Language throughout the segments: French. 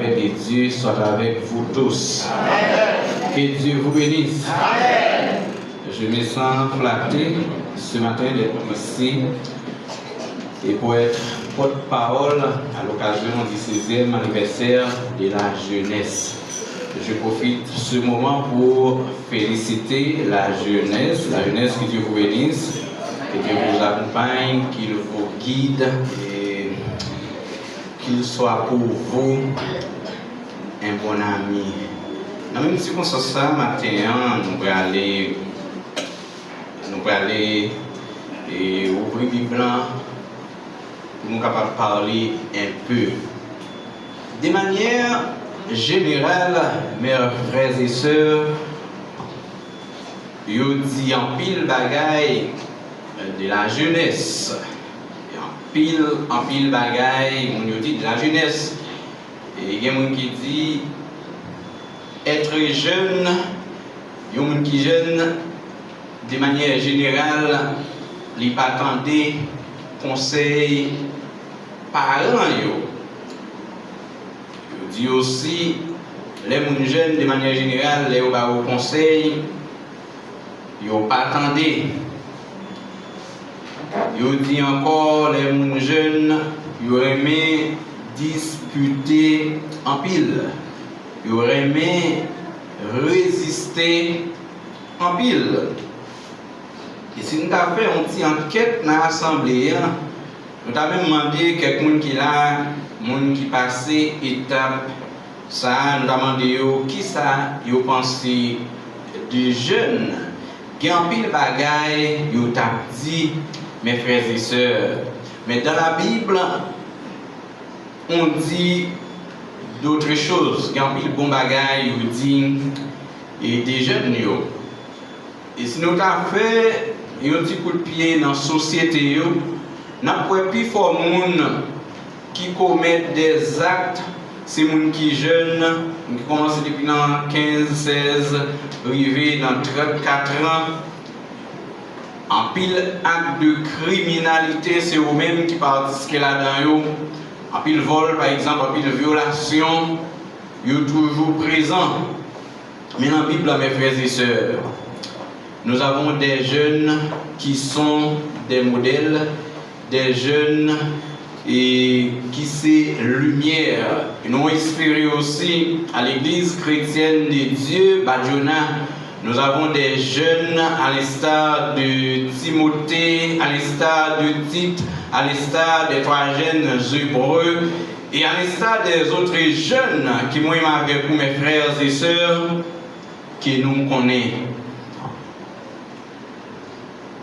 paix de Dieu soit avec vous tous. Amen. Que Dieu vous bénisse. Amen. Je me sens flatté ce matin d'être ici et pour être porte-parole à l'occasion du 16e anniversaire de la jeunesse. Je profite de ce moment pour féliciter la jeunesse que Dieu vous bénisse, que Dieu vous accompagne, qu'il vous guide et qu'il soit pour vous un bon ami. Dans la même circonstance, matin, nous allons aller ouvrir le Bible pour nous capables de parler un peu. De manière générale, mes frères et sœurs, je dis en pile bagaille de la jeunesse. En pile bagaille, on dit de la jeunesse. Et il y a des gens qui disent être jeune, il y a des gens qui jeune, de manière générale, ils ne pas attendre conseils parents. Je dis aussi, les gens jeunes, de manière générale, les conseils, ils ne pas attendre. Je dis encore, les gens jeunes, ils aiment disputer en pile. Ils aiment résister en pile. Et si nous avons fait une petite enquête dans l'Assemblée, nous avons même demandé quelqu'un qui là, monde qui passé étape, ça, nous avons demandé qui ça, ils pensent de jeunes, qui ont pile bagaille, ils ont dit, mes frères et sœurs. Mais dans la Bible, on dit d'autres choses, qui ont pile bon bagaille, ils dit, et des jeunes. Et si nous avons fait un petit coup de pied dans la société, nous avons plus fort de gens qui commettent des actes, c'est les gens qui sont jeunes, qui commencent depuis 15, 16, arrivés dans 34 ans. En pile acte de criminalité, c'est eux-mêmes qui participent là-dedans. En pile vol, par exemple, en pile violation, ils sont toujours présents. Mais dans la Bible, mes frères et sœurs, nous avons des jeunes qui sont des modèles, des jeunes et qui sont lumière. Nous espérons aussi à l'Église chrétienne de Dieu, Badjona. Nous avons des jeunes à l'instar de Timothée, à l'instar de Tite, à l'instar des 3 jeunes hébreux et à l'instar des autres jeunes qui m'ont avec vous, mes frères et sœurs, qui nous connaissent.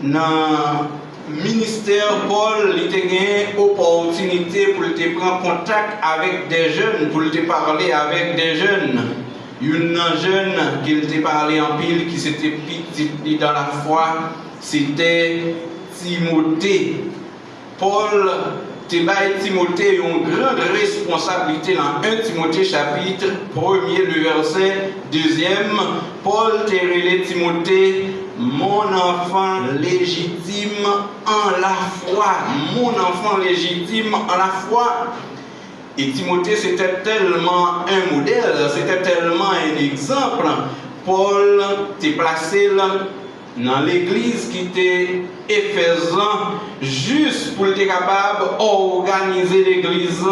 Dans le ministère Paul, il a eu l'opportunité pour prendre contact avec des jeunes, pour parler avec des jeunes. Une jeune qui t'a parlé en pile, qui s'était petit dans la foi, c'était Timothée. Paul t'a donné Timothée une grande responsabilité dans 1 Timothée chapitre 1er, le verset 2e. Paul t'a relé Timothée, mon enfant légitime en la foi. Mon enfant légitime en la foi. Et Timothée, c'était tellement un modèle, c'était tellement un exemple. Paul t'est placé là, dans l'église qui était Éphésiens, juste pour être capable d'organiser l'église,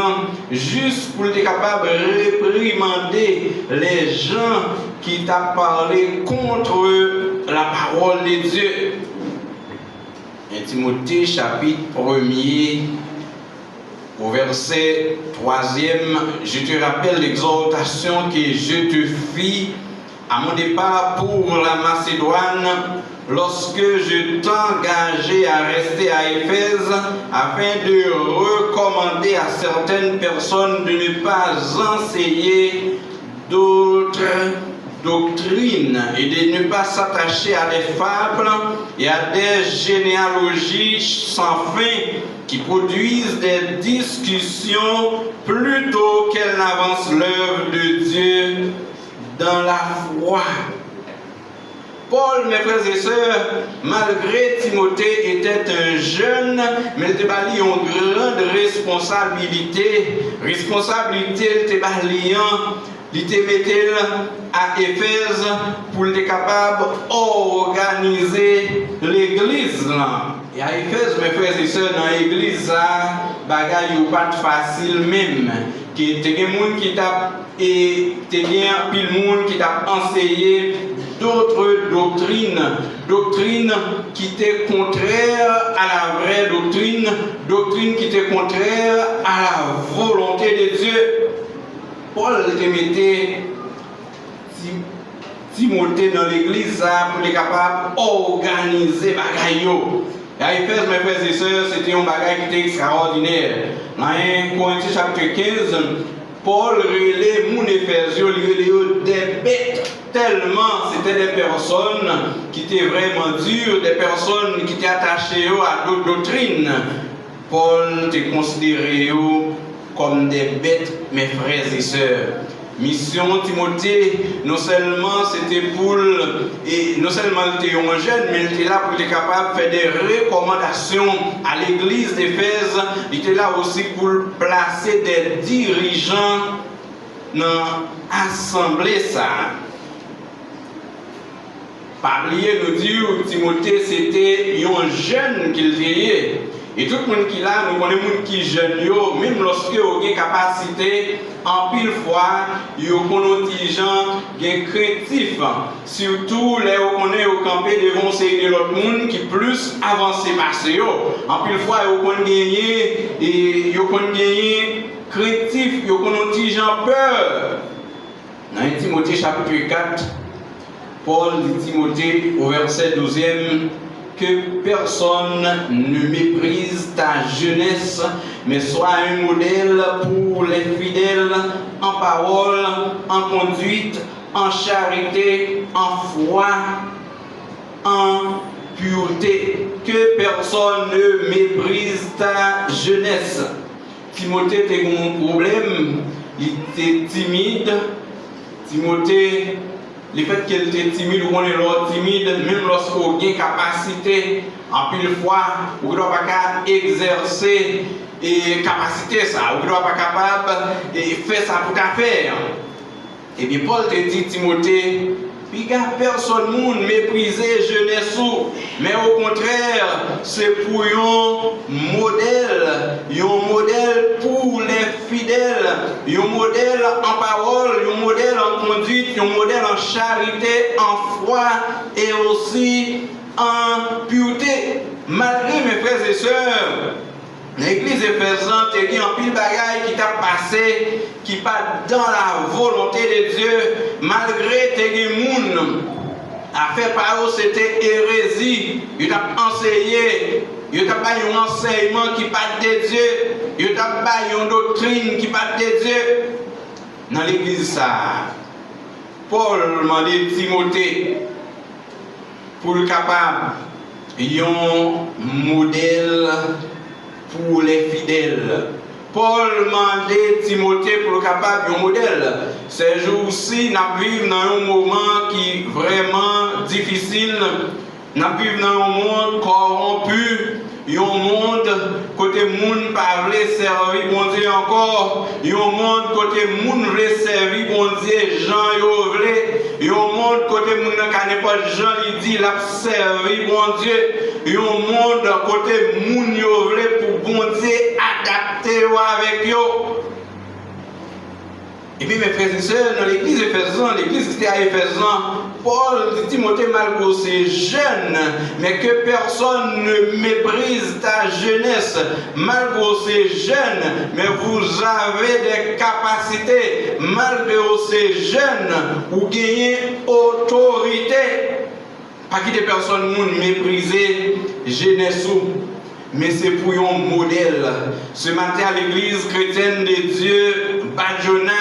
juste pour être capable de réprimander les gens qui t'ont parlé contre la parole de Dieu. 1 Timothée, chapitre 1er, au verset 3e, je te rappelle l'exhortation que je te fis à mon départ pour la Macédoine, lorsque je t'engageais à rester à Éphèse, afin de recommander à certaines personnes de ne pas enseigner d'autres doctrines et de ne pas s'attacher à des fables et à des généalogies sans fin qui produisent des discussions plutôt qu'elles n'avancent l'œuvre de Dieu dans la foi. Paul, mes frères et sœurs, malgré Timothée était un jeune, mais il était bali une grande responsabilité. Responsabilité, il était bali il était metté à Éphèse pour être capable d'organiser l'église. Et à Éphèse, mes frères et sœurs, dans l'église, bagaille n'est pas facile même. Il y a des gens qui t'a enseigné d'autres doctrines qui étaient contraires à la vraie doctrine qui étaient contraires à la volonté de Dieu. Paul te mettait Timothée dans l'église pour être capable d'organiser bagaille. Et à Éphèse, mes frères et sœurs, c'était un bagage qui était extraordinaire. Dans 1 Corinthiens chapitre 15, Paul relève mon Éphésiens, des bêtes, tellement c'était des personnes qui étaient vraiment dures, des personnes qui étaient attachées à d'autres doctrines. Paul te considéré comme des bêtes, mes frères et sœurs. Mission Timothée, non seulement c'était pour, et non seulement il était un jeune, mais il était là pour être capable de faire des recommandations à l'église d'Éphèse. Il était là aussi pour placer des dirigeants dans l'assemblée. Parlier nous dit que Timothée c'était un jeune qu'il était. Et tout le monde qui est là, nous connaissons les gens qui sont jeunes, même lorsque ils ont des capacités, en pile fois, ils ont des gens créatifs. Surtout, les gens qui ont campé devant ces autres monde qui plus avancé par eux. En pile fois, ils ont gagné créatifs, ils ont des gens peur. Dans Timothée chapitre 4, Paul dit Timothée au verset 12e, que personne ne méprise ta jeunesse, mais sois un modèle pour les fidèles en parole, en conduite, en charité, en foi, en pureté. Que personne ne méprise ta jeunesse. Timothée était un problème, il était timide. Timothée, le fait qu'elle était timide, ou qu'on est timide, même lorsqu'on a une capacité, en pile fois, on ne doit pas exercer et capacité ça, on ne doit pas capable de faire ça pour ta faire. Et bien Paul te dit Timothée, puis personne ne méprise jeunesse, mais au contraire, c'est pour un modèle pour les fidèles, un modèle en parole, un modèle en conduite, un modèle en charité, en foi et aussi en pureté. Malgré mes frères et sœurs, l'église éphésante te dit en pile bagaille qui t'a passé, qui pas dans la volonté de Dieu, malgré tes moun à faire par eux c'était hérésie, il t'a enseigné, il t'a pas un enseignement qui pas de Dieu, il t'a pas une doctrine qui pas de Dieu. Dans l'église ça, Paul m'a dit Timothée pour le capable, un modèle pour les fidèles. Paul demandait Timothée pour le capable un modèle. Ces jours-ci, nous vivons dans un moment qui est vraiment difficile. Nous vivons dans un monde corrompu. Un monde côté monde pas veut servir bon Dieu encore. Un monde côté monde veut servir bon Dieu Jean yo veut. Un monde côté monde qui n'est pas Jean il dit l'a servir bon Dieu. Un monde côté monde yo veut pour bon Dieu adapter avec yo. Et puis mes frères et sœurs, dans l'église éphésante, l'église qui était à Éphésant, Paul dit Timothée malgré ses jeunes, mais que personne ne méprise ta jeunesse, malgré ces jeunes, mais vous avez des capacités, malgré ces jeunes, vous gagnez autorité. Pas qu'il y ait des personnes qui méprisent jeunesse. Mais c'est pour un modèle. Ce matin à l'église chrétienne de Dieu, Badjona,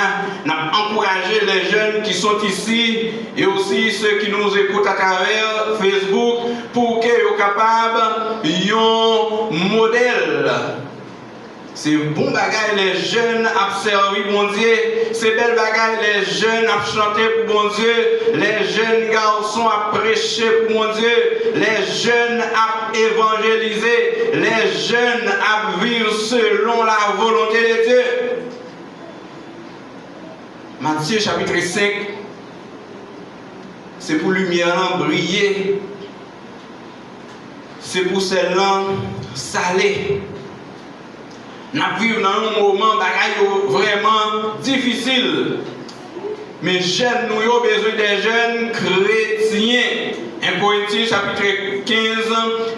n'a encouragé les jeunes qui sont ici et aussi ceux qui nous écoutent à travers Facebook pour qu'ils soient capables d'un modèle. C'est bon bagage les jeunes à servir bon Dieu. C'est belle bagage les jeunes à chanter pour bon Dieu. Les jeunes garçons à prêcher pour mon Dieu. Les jeunes à évangéliser. Les jeunes à vivre selon la volonté de Dieu. Matthieu chapitre 5. C'est pour lumière briller. C'est pour celle-là salée. Nous vivons dans un moment vraiment difficile. Mais jeunes, nous avons besoin des jeunes chrétiens. 1 Corinthiens chapitre 15,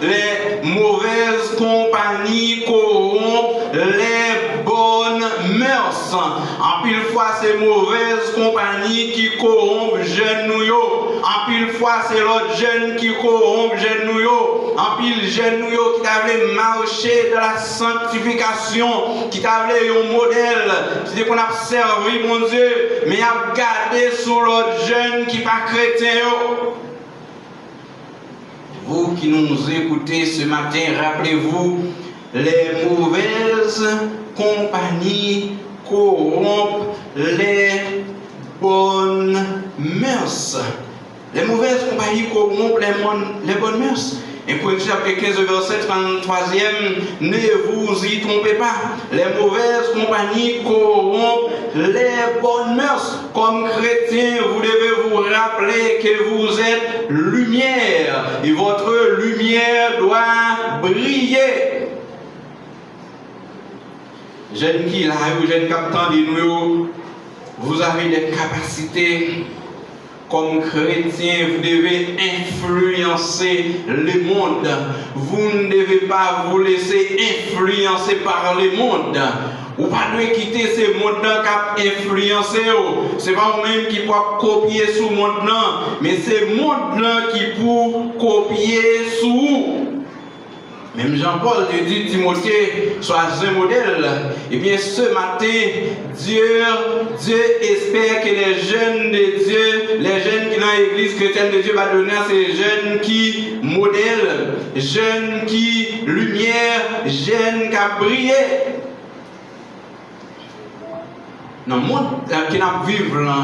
les mauvaises compagnies corrompent les bonnes mœurs. En pile fois, c'est mauvaises compagnies qui corrompent jeunes nous. En pile fois, c'est l'autre jeune qui corrompt jeunes nous. En pile jeunes nous qui t'avaient marché dans la sanctification, qui t'avaient un modèle, qui dit qu'on a servi mon Dieu, mais a gardé sur l'autre jeune qui n'est pas chrétien. Vous qui nous écoutez ce matin, rappelez-vous, les mauvaises compagnies corrompent les bonnes mœurs. Les mauvaises compagnies corrompent les bonnes mœurs. Et pour le chapitre 15, verset 33e, ne vous y trompez pas. Les mauvaises compagnies corrompent les bonnes mœurs. Comme chrétien, vous devez vous rappeler que vous êtes lumière. Et votre lumière doit briller. Jeunes qui là, jeunes captants de nous, vous avez des capacités. Comme chrétien, vous devez influencer le monde. Vous ne devez pas vous laisser influencer par le monde. Vous ne pouvez pas quitter ce monde-là qui a influencé. Ce n'est pas vous-même qui pouvez copier ce monde-là, mais c'est le monde-là qui peut copier sur vous. Même Jean-Paul dit Timothée, sois un modèle. Et bien ce matin, Dieu espère que les jeunes de Dieu, les jeunes qui dans l'église chrétienne de Dieu va donner à ces jeunes qui modèlent, jeunes qui lumière, jeunes qui a brillé. Dans le monde qui nous vivons là,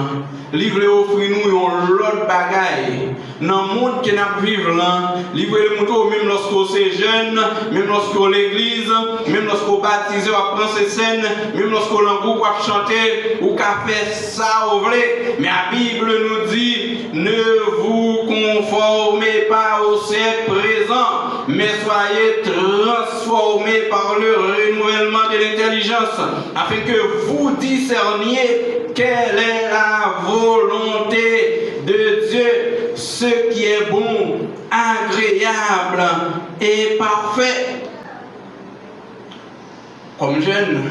livre offrir nous l'autre bagaille. Dans le monde qui nous vivons là, livre le moto même lorsqu'on est jeune, même lorsqu'on est l'église, même lorsqu'on est baptisé, on prend ces scènes, même lorsqu'on est en groupe, on chanter, ou qu'on fait ça au vrai. Mais la Bible nous dit, ne vous conformez pas au siècle présent, mais soyez transformés par le renouvellement de l'intelligence, afin que vous discerniez quelle est la volonté de Dieu, ce qui est bon, agréable et parfait. Comme jeune,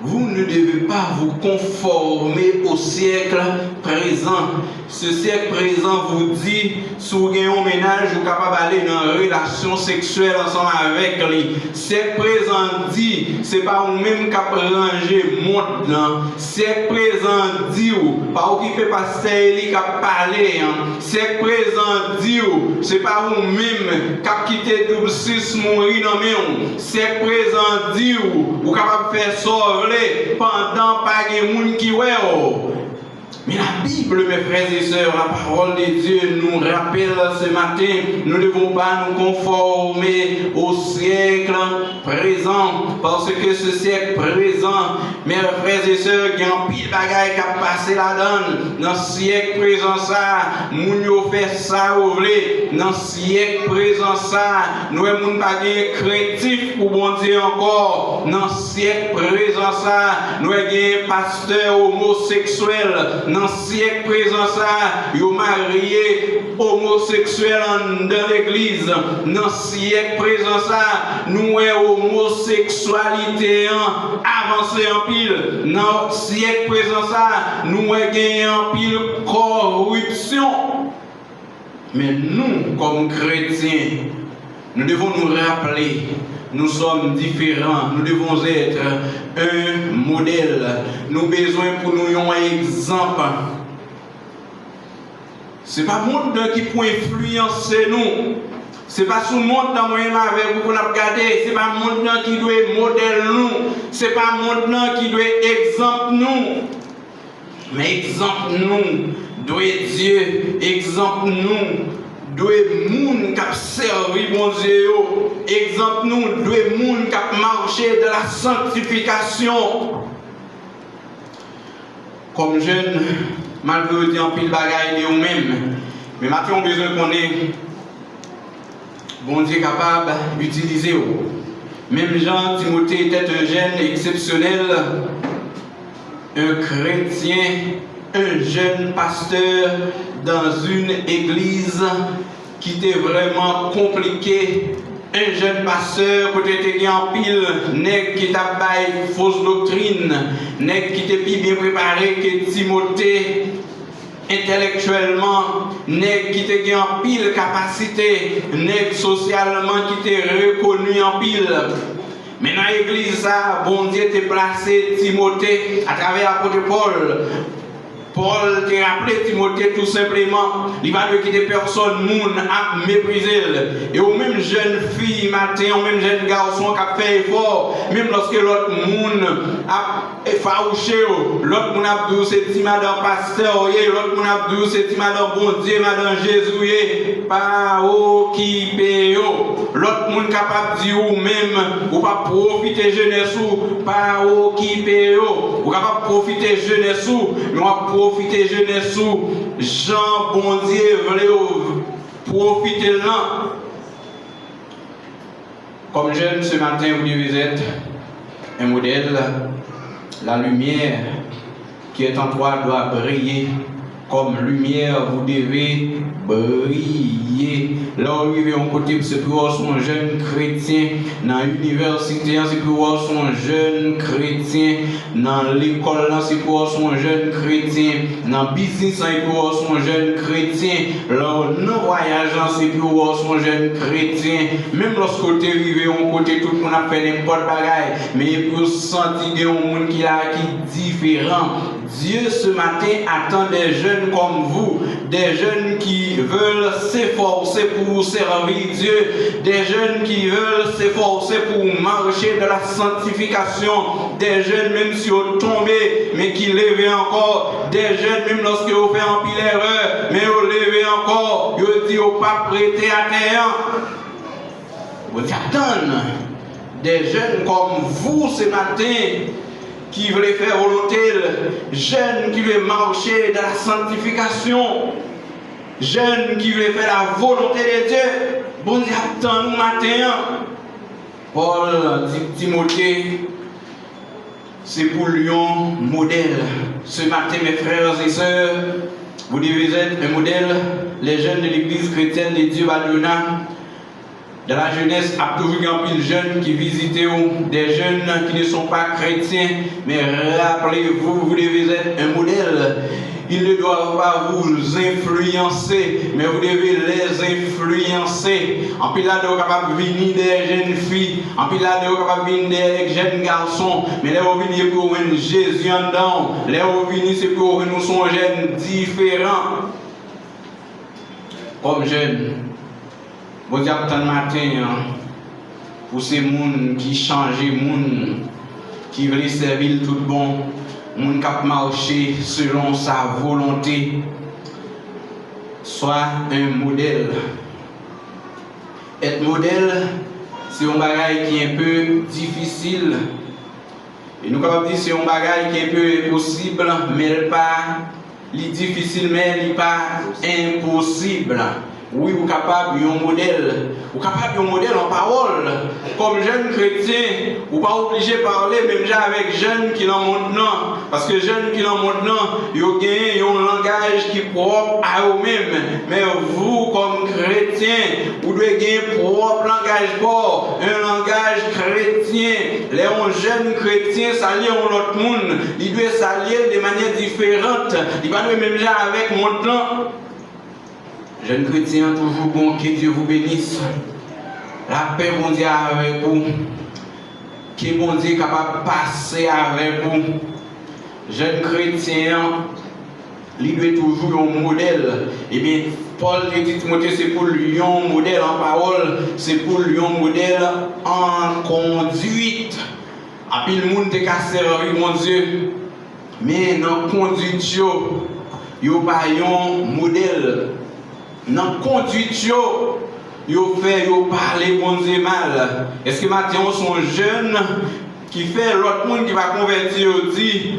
vous ne devez pas vous conformer au siècle présent. Ce siècle présent vous dit, si vous avez un ménage, vous êtes capable d'aller dans une relation sexuelle ensemble avec lui. Ce siècle présent dit, ce n'est pas vous-même qui avez rangé le monde. Ce siècle présent dit, pas occupé par celle qui a parlé. Ce siècle présent dit, ce n'est pas vous-même qui avez quitté double 6 mourir dans le monde. Ce siècle présent dit, vous êtes capable de faire sauver pendant pas de monde qui est. Mais la Bible, mes frères et sœurs, la parole de Dieu nous rappelle ce matin, nous ne devons pas nous conformer au siècle présent, parce que ce siècle présent, mes frères et sœurs, il y a un pile bagaille qui a passé la donne. Dans le siècle présent, ça, nous fait ça au vrai. Dans le siècle présent, ça, nous n'avons pas de craintif pour bon Dieu encore. Dans le siècle présent, ça, nous avons un pasteur homosexuel. Dans le siècle présent, ça, ils ont marié homosexuels dans l'église. Dans le siècle présent, ça, nous avons homosexualité avancée en pile. Dans le siècle présent, ça, nous avons en pile corruption. Mais nous, comme chrétiens, nous devons nous rappeler, nous sommes différents, nous devons être un modèle. Nous avons besoin pour nous un exemple. Ce n'est pas le monde qui peut influencer nous. Ce n'est pas sous le monde dans moyen avec vous qu'on a regardé. Ce n'est pas le monde qui doit modèle nous. Ce n'est pas le monde qui doit exemple nous. Mais exemple nous doit Dieu. Exemple nous doit moun qui a servi bon Dieu. Exemple nous doit moun qui a marché de la sanctification. Comme jeune, malgré dire en pile bagaille de vous-même. Mais maintenant, on a besoin qu'on ait bon Dieu capable d'utiliser. Même Jean Timothée était un jeune exceptionnel, un chrétien, un jeune pasteur dans une église qui était vraiment compliquée. Un jeune pasteur qui était en pile, nèg qui t'a bail fausse doctrine, nèg qui était plus bien préparé que Timothée. Intellectuellement, nèg qui te en pile capacité, nèg socialement qui te reconnu en pile. Mais dans l'église, ça, bon Dieu t'a placé Timothée à travers l'apôtre Paul. Paul t'a rappelé Timothée tout simplement, il va de quitter personne, moun a méprisé. Et au même jeune fille matin, au même jeune garçon qui a fait effort, même lorsque l'autre moun a farouché, l'autre moun a dit c'est petit madame pasteur, l'autre moun a dit c'est petit madame bon Dieu, madame Jésus, pas occupé. L'autre moun capable de dire ou même, ou pas profiter jeunesse ou, pas occupé. Ou capable profiter jeunesse ou, mais on profiter jeunesse ou Jean bon Dieu voulait profiter là. Comme jeune ce matin, vous devez être un modèle. La lumière qui est en toi doit briller. Comme lumière, vous devez briller. Là, vous arrivez en côté, c'est pour son jeune chrétien. Dans l'université, c'est pour son jeune chrétien. Dans l'école, c'est pour son jeune chrétien. Dans le business, c'est pour son jeune chrétien. Là, dans le voyage, c'est pour son jeune chrétien. Même lorsque vous arrivez en côté, tout le monde a fait n'importe bagaille. Mais pour sentir qu'il y a un monde qui est différent. Dieu ce matin attend des jeunes comme vous, des jeunes qui veulent s'efforcer pour servir Dieu, des jeunes qui veulent s'efforcer pour marcher de la sanctification, des jeunes même si vous tombez, mais qui lèvent encore, des jeunes même lorsque vous faites un pile erreur, mais vous levez encore, vous dites vous pas prêter à terre. Vous attendez des jeunes comme vous ce matin, qui veulent faire volonté, jeunes qui veulent marcher dans la sanctification, jeunes qui veulent faire la volonté de Dieu. Bon Dieu attend nous matin. Paul dit Timothée, c'est pour lui un modèle. Ce matin, mes frères et sœurs, vous devez être un modèle. Les jeunes de l'église chrétienne de Dieu Badona, dans la jeunesse, il y a toujours un pile de jeunes qui visitent, des jeunes qui ne sont pas chrétiens, mais rappelez-vous, vous devez être un modèle. Ils ne doivent pas vous influencer, mais vous devez les influencer. En pile là, vous êtes capable de venir des jeunes filles, en pile là, vous êtes capable de venir des jeunes garçons, mais là, vous venez pour un Jésus en dedans. Là, vous venez, c'est pour nous sommes jeunes différents. Comme jeunes. Vous dites tant de matin, pour ces gens qui changent, qui veulent servir tout bon, gens qui marcher selon sa volonté, soit un modèle. Être modèle, c'est un bagage qui est un peu difficile. Et nous pouvons dire que c'est un bagage qui est un peu impossible, mais pas difficile, mais pas impossible. Oui, vous êtes capable d'un modèle. Vous êtes capable d'un modèle en parole. Comme jeune chrétien, vous n'êtes pas obligé de parler même déjà avec jeunes qui l'ont maintenant. Parce que jeunes qui l'ont maintenant, ils ont un langage qui est propre à eux-mêmes. Mais vous, comme chrétien, vous devez gagner un propre langage fort. Un langage chrétien. Les jeunes chrétiens s'allient à l'autre monde. Ils doivent s'allier de manière différente. Ils ne doivent pas même déjà avec maintenant. Jeunes chrétiens, toujours bon, que Dieu vous bénisse. La paix, bon Dieu, avec vous. Que bon Dieu est capable de passer avec vous. Jeunes chrétiens, il doit toujours un modèle. Eh bien, Paul dit Timothée, c'est pour un modèle en parole, c'est pour un modèle en conduite. Et puis le monde te casse servir, mon Dieu. Mais dans la conduite, il n'y a pas un modèle. Dans la conduite, yo fait yo parler bon Dieu mal. Est-ce que maintenant sont jeunes qui fait l'autre monde qui va convertir dit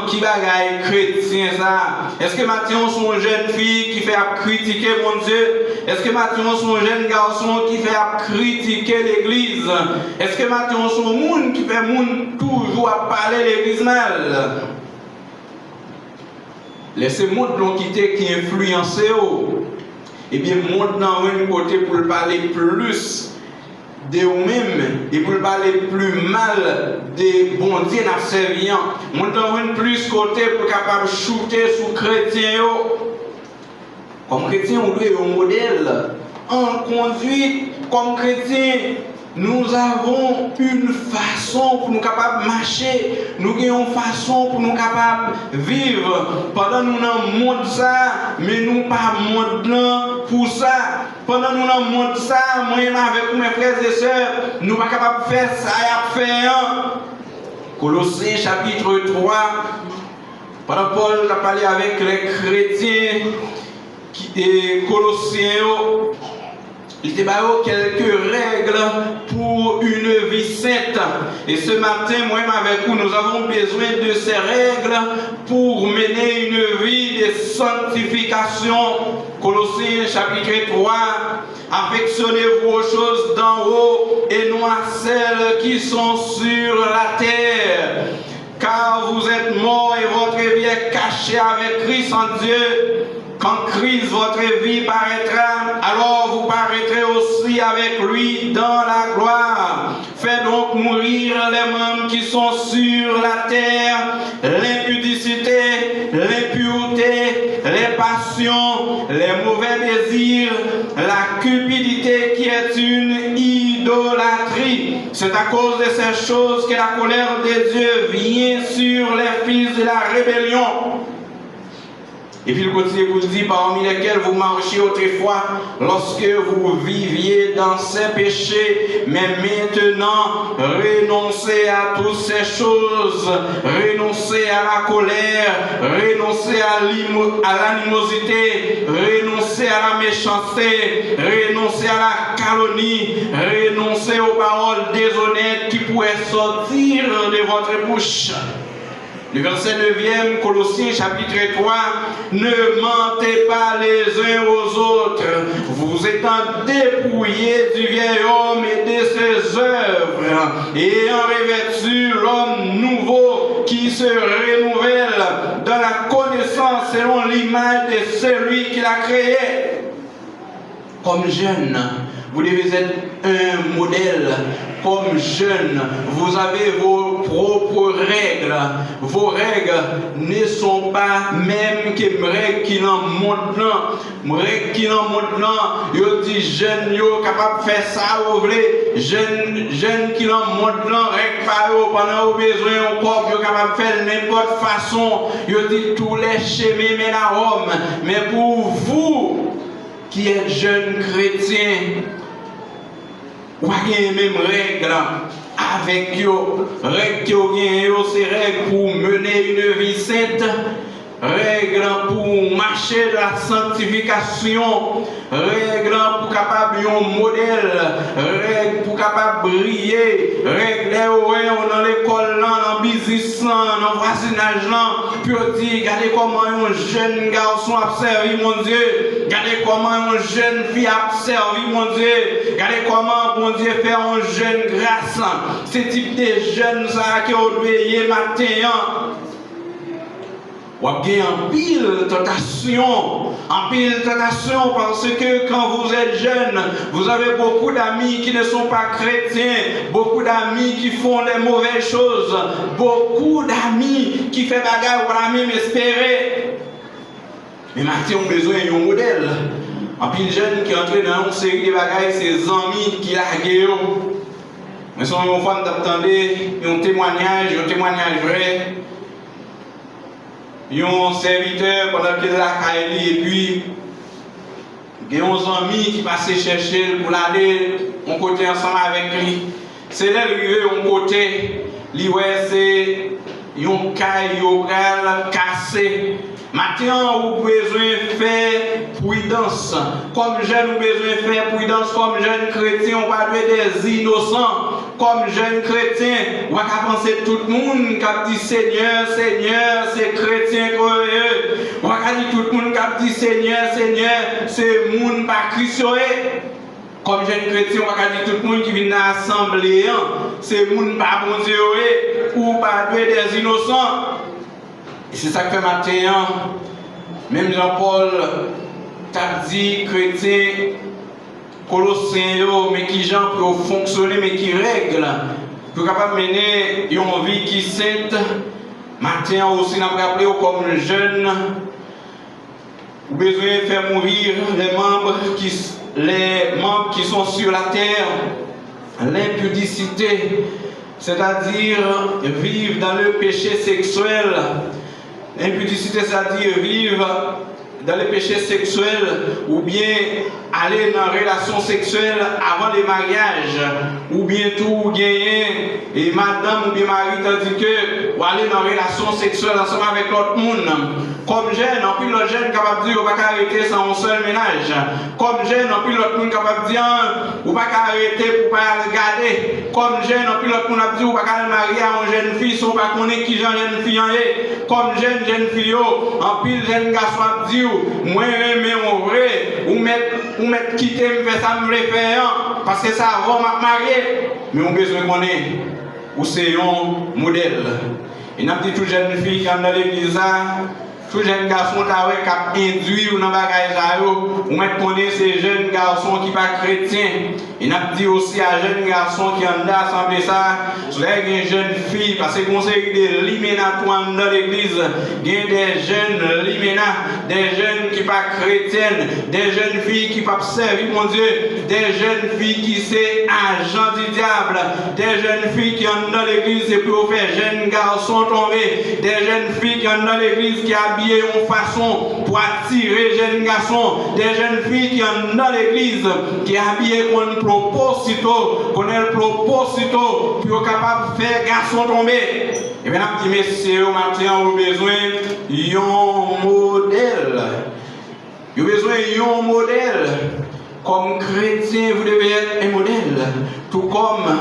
qui bagaille chrétien ça? Est-ce que maintenant sont jeunes filles qui fait critiquer mon Dieu? Est-ce que maintenant sont jeunes garçons qui fait critiquer l'église? Est-ce que maintenant sont monde qui fait monde toujours à parler l'église mal? Laissez-moi de quitter qui influence. Et bien, monte dans un côté pour parler plus de vous-même et pour parler plus mal des bons dieux n'abserviant. Monte dans un plus côté pour capable shooter sous chrétien. Comme chrétien, on doit être un modèle en conduite. Comme chrétien, nous avons une façon pour nous capables de marcher, nous avons une façon pour nous capables de vivre. Pendant nous dans le monde ça, mais nous pas monde là pour ça. Pendant nous dans le monde ça, moi avec mes frères et sœurs, nous pas capables de faire ça et de faire. Colossiens chapitre 3, pendant Paul a parlé avec les chrétiens qui étaient Colossiens. Il te barre quelques règles pour une vie sainte. Et ce matin, moi-même avec vous, nous avons besoin de ces règles pour mener une vie de sanctification. Colossiens chapitre 3. Affectionnez-vous aux choses d'en haut et non à celles qui sont sur la terre. Car vous êtes morts et votre vie est cachée avec Christ en Dieu. Quand Christ, votre vie paraîtra, alors vous paraîtrez aussi avec lui dans la gloire. Faites donc mourir les membres qui sont sur la terre, l'impudicité, l'impureté, les passions, les mauvais désirs, la cupidité qui est une idolâtrie. C'est à cause de ces choses que la colère de Dieu vient sur les fils de la rébellion. Et puis le continue vous dit, parmi lesquels vous marchiez autrefois, lorsque vous viviez dans ces péchés, mais maintenant, renoncez à toutes ces choses, renoncez à la colère, renoncez à l'animosité, renoncez à la méchanceté, renoncez à la calomnie, renoncez aux paroles déshonnêtes qui pourraient sortir de votre bouche. Le verset 9e, Colossiens chapitre 3, ne mentez pas les uns aux autres, vous étant dépouillés du vieil homme et de ses œuvres, ayant revêtu l'homme nouveau qui se renouvelle dans la connaissance selon l'image de celui qui l'a créé. Comme jeune, vous devez être un modèle. Comme jeune, vous avez vos propres règles. Vos règles ne sont pas même que les règles qui n'en montent là. Les règles qui n'en montent là, ils disent jeunes, ils capable de faire ça, vous voulez. Jeunes qui n'en montent là, règles pas pendant vos besoins, encore, ils sont capables de faire n'importe façon. Ils disent tous les chemins mènent à Rome. Mais pour vous, qui êtes jeunes chrétiens, vous avez les mêmes règles avec eux. Règles qui ont ces règles pour mener une vie sainte, règles pour marcher de la sanctification, règles pour capable un modèle, règles pour capable briller, règles dans l'école, dans le business, dans le voisinage, puis on dit, regardez comment un jeune garçon a servi mon Dieu, regardez comment une jeune fille a servi mon Dieu, regardez comment mon Dieu fait un jeune grâce. Ce type de jeunes qui ont oublié matin. Vous avez en pile tentation parce que quand vous êtes jeune, vous avez beaucoup d'amis qui ne sont pas chrétiens, beaucoup d'amis qui font les mauvaises choses, beaucoup d'amis qui font bagarre pour la même espérer. Mais maintenant, on a besoin d'un modèle. En pile jeune qui entre dans une série de bagailles, ses amis qui larguent. Mais si on va attendre un témoignage vrai. Un serviteur pendant qu'il est là, et puis Il y a un ami qui passe chercher pour l'aller, on côté ensemble avec lui. C'est là où on côté, c'est un caillou cassé. Maintenant, vous avez besoin de faire prudence. Comme jeune, vous avez besoin de faire prudence. Comme jeune chrétien, on va être des innocents. Comme jeune chrétien, on va penser tout le monde qui a dit Seigneur, Seigneur, c'est chrétien glorieux. On va dire tout le monde qui a dit Seigneur, Seigneur, c'est monde pas chrétien. Comme jeune chrétien, on va dire tout le monde qui vient à l'assemblée, c'est monde pas bon Dieu, ou pas des innocents. Et c'est ça que fait matin, même Jean-Paul t'a dit chrétien, Colossiens, mais qui gens pour fonctionner, mais qui règle, pour capable mener une vie qui sainte. Matin aussi, nous avons rappelé comme jeunes, vous avez besoin de faire mourir les membres qui sont sur la terre, l'impudicité, c'est-à-dire vivre dans le péché sexuel. L'impudicité, c'est-à-dire vivre dans le péché sexuel ou bien aller dans la relation sexuelle avant le mariage ou bien tout gagner et madame ou bien mari tandis que ou aller dans la relation sexuelle ensemble avec l'autre monde. Comme jeune, en plus l'autre jeune capable de dire on va pas arrêter sans un seul ménage. Comme jeune, en plus l'autre monde capable de dire on va pas arrêter pour pas regarder. Comme jeune, en plus l'autre monde a dit on va pas marier à une jeune fille si on pas connaître qui genre jeune fille est. Comme jeune fille en plus jeune garçon a dit moi mais en vrai ou mettre quitter me faire ça me faire parce que ça va m'a marier mais on besoin connaître ou c'est un modèle. Et n'a dit toute jeune fille qui est dans l'église tout jeune garçon qui a induit ou dans bagage ou mettre connaître ces jeunes garçons qui pas chrétiens. Et n'a dit aussi à jeunes garçons qui ont assemblé ça, les jeunes filles parce que conseil de liména dans l'église, il y a des jeunes liména, des jeunes qui pas chrétiennes, des jeunes filles qui pas servir mon Dieu, des jeunes filles qui c'est agent du diable, des jeunes filles qui ont dans l'église et pour faire jeunes garçons tomber, des jeunes filles qui ont dans l'église qui habillent en façon pour attirer jeunes garçons, des jeunes filles qui sont dans l'église qui habillent qu'on proposito, qu'on est le proposito pour capable de faire garçon tomber. Et bien, petit messieurs, matin, vous avez besoin d'un modèle. Vous avez besoin d'un modèle. Comme chrétien, vous devez être un modèle. Tout comme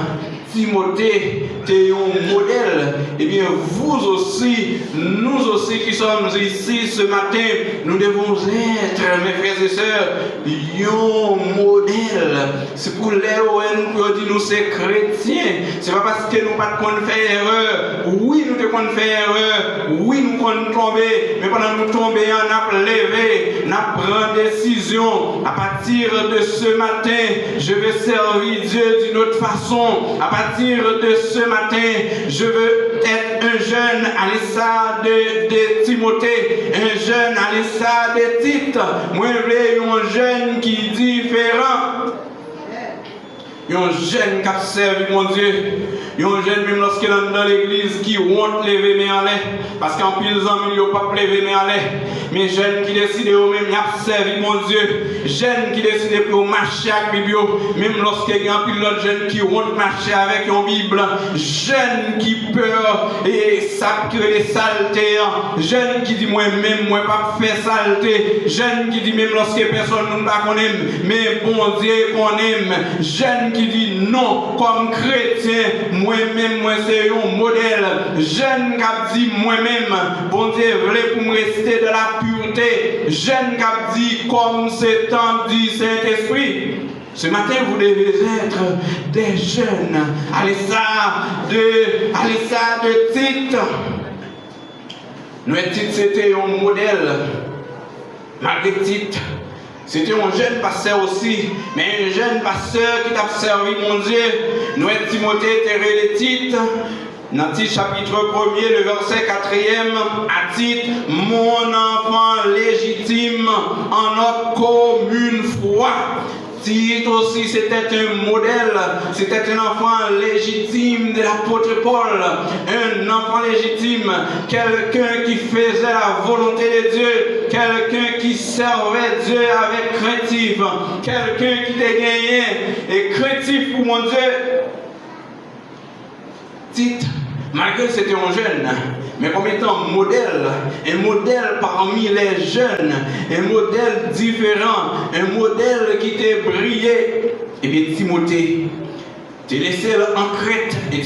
Timothée était un modèle, et bien vous aussi, nous aussi qui sommes ici ce matin, nous devons être, mes frères et sœurs, un modèle. C'est pour les ON pour dire nous c'est chrétiens. C'est pas parce que nous pas de faire erreur. Oui, nous devons faire erreur. Oui, nous devons tomber. Mais pendant que nous tomber, on a levé, on a pris décision. À partir de ce matin, je vais servir Dieu d'une autre façon. À partir de ce matin, je veux être un jeune à l'instar de Timothée, un jeune à l'instar de Tite. Moi, je veux un jeune qui est différent. Un jeune qui a servi mon Dieu. Un jeune même lorsqu'il est dans l'église qui honte lever mes en l'air. Parce qu'en pile amis, il n'y a pas lever mes en l'air. Mais jeune qui décide eux-mêmes, il a servi mon Dieu. Jeune qui décide pour marcher avec Bible. Même lorsqu'il y a un pile d'autres jeunes qui honte marcher avec une Bible. Jeune qui peur et ça crée des saletés. Jeune qui dit moi-même, moi pas faire saleté. Jeune qui dit même lorsque personne ne va connaître, mais bon Dieu qu'on aime. Jeune qui dit non, comme chrétien, moi-même, moi c'est un modèle. Jeune qui dit moi-même, bon Dieu, voulait pour me rester de la pureté. Jeune qui dit comme c'est temps du Saint-Esprit. Ce matin, vous devez être des jeunes à l'instar de Tite. Nous, Tite, c'était un modèle. Malgré Tite, c'était un jeune pasteur aussi, mais un jeune pasteur qui t'a servi mon Dieu. Nous, Timothée, terre de Tite. Dans Tite chapitre 1er, le verset 4e, à Tite, mon enfant légitime en notre commune foi. Tite aussi, c'était un modèle, c'était un enfant légitime de l'apôtre Paul, un enfant légitime, quelqu'un qui faisait la volonté de Dieu, quelqu'un qui servait Dieu avec craintif, quelqu'un qui était gagné et craintif pour mon Dieu. Tite, malgré que c'était un jeune, mais comme étant un modèle parmi les jeunes, un modèle différent, un modèle qui t'a brillé, et bien Timothée, t'es laissé en Crète. Et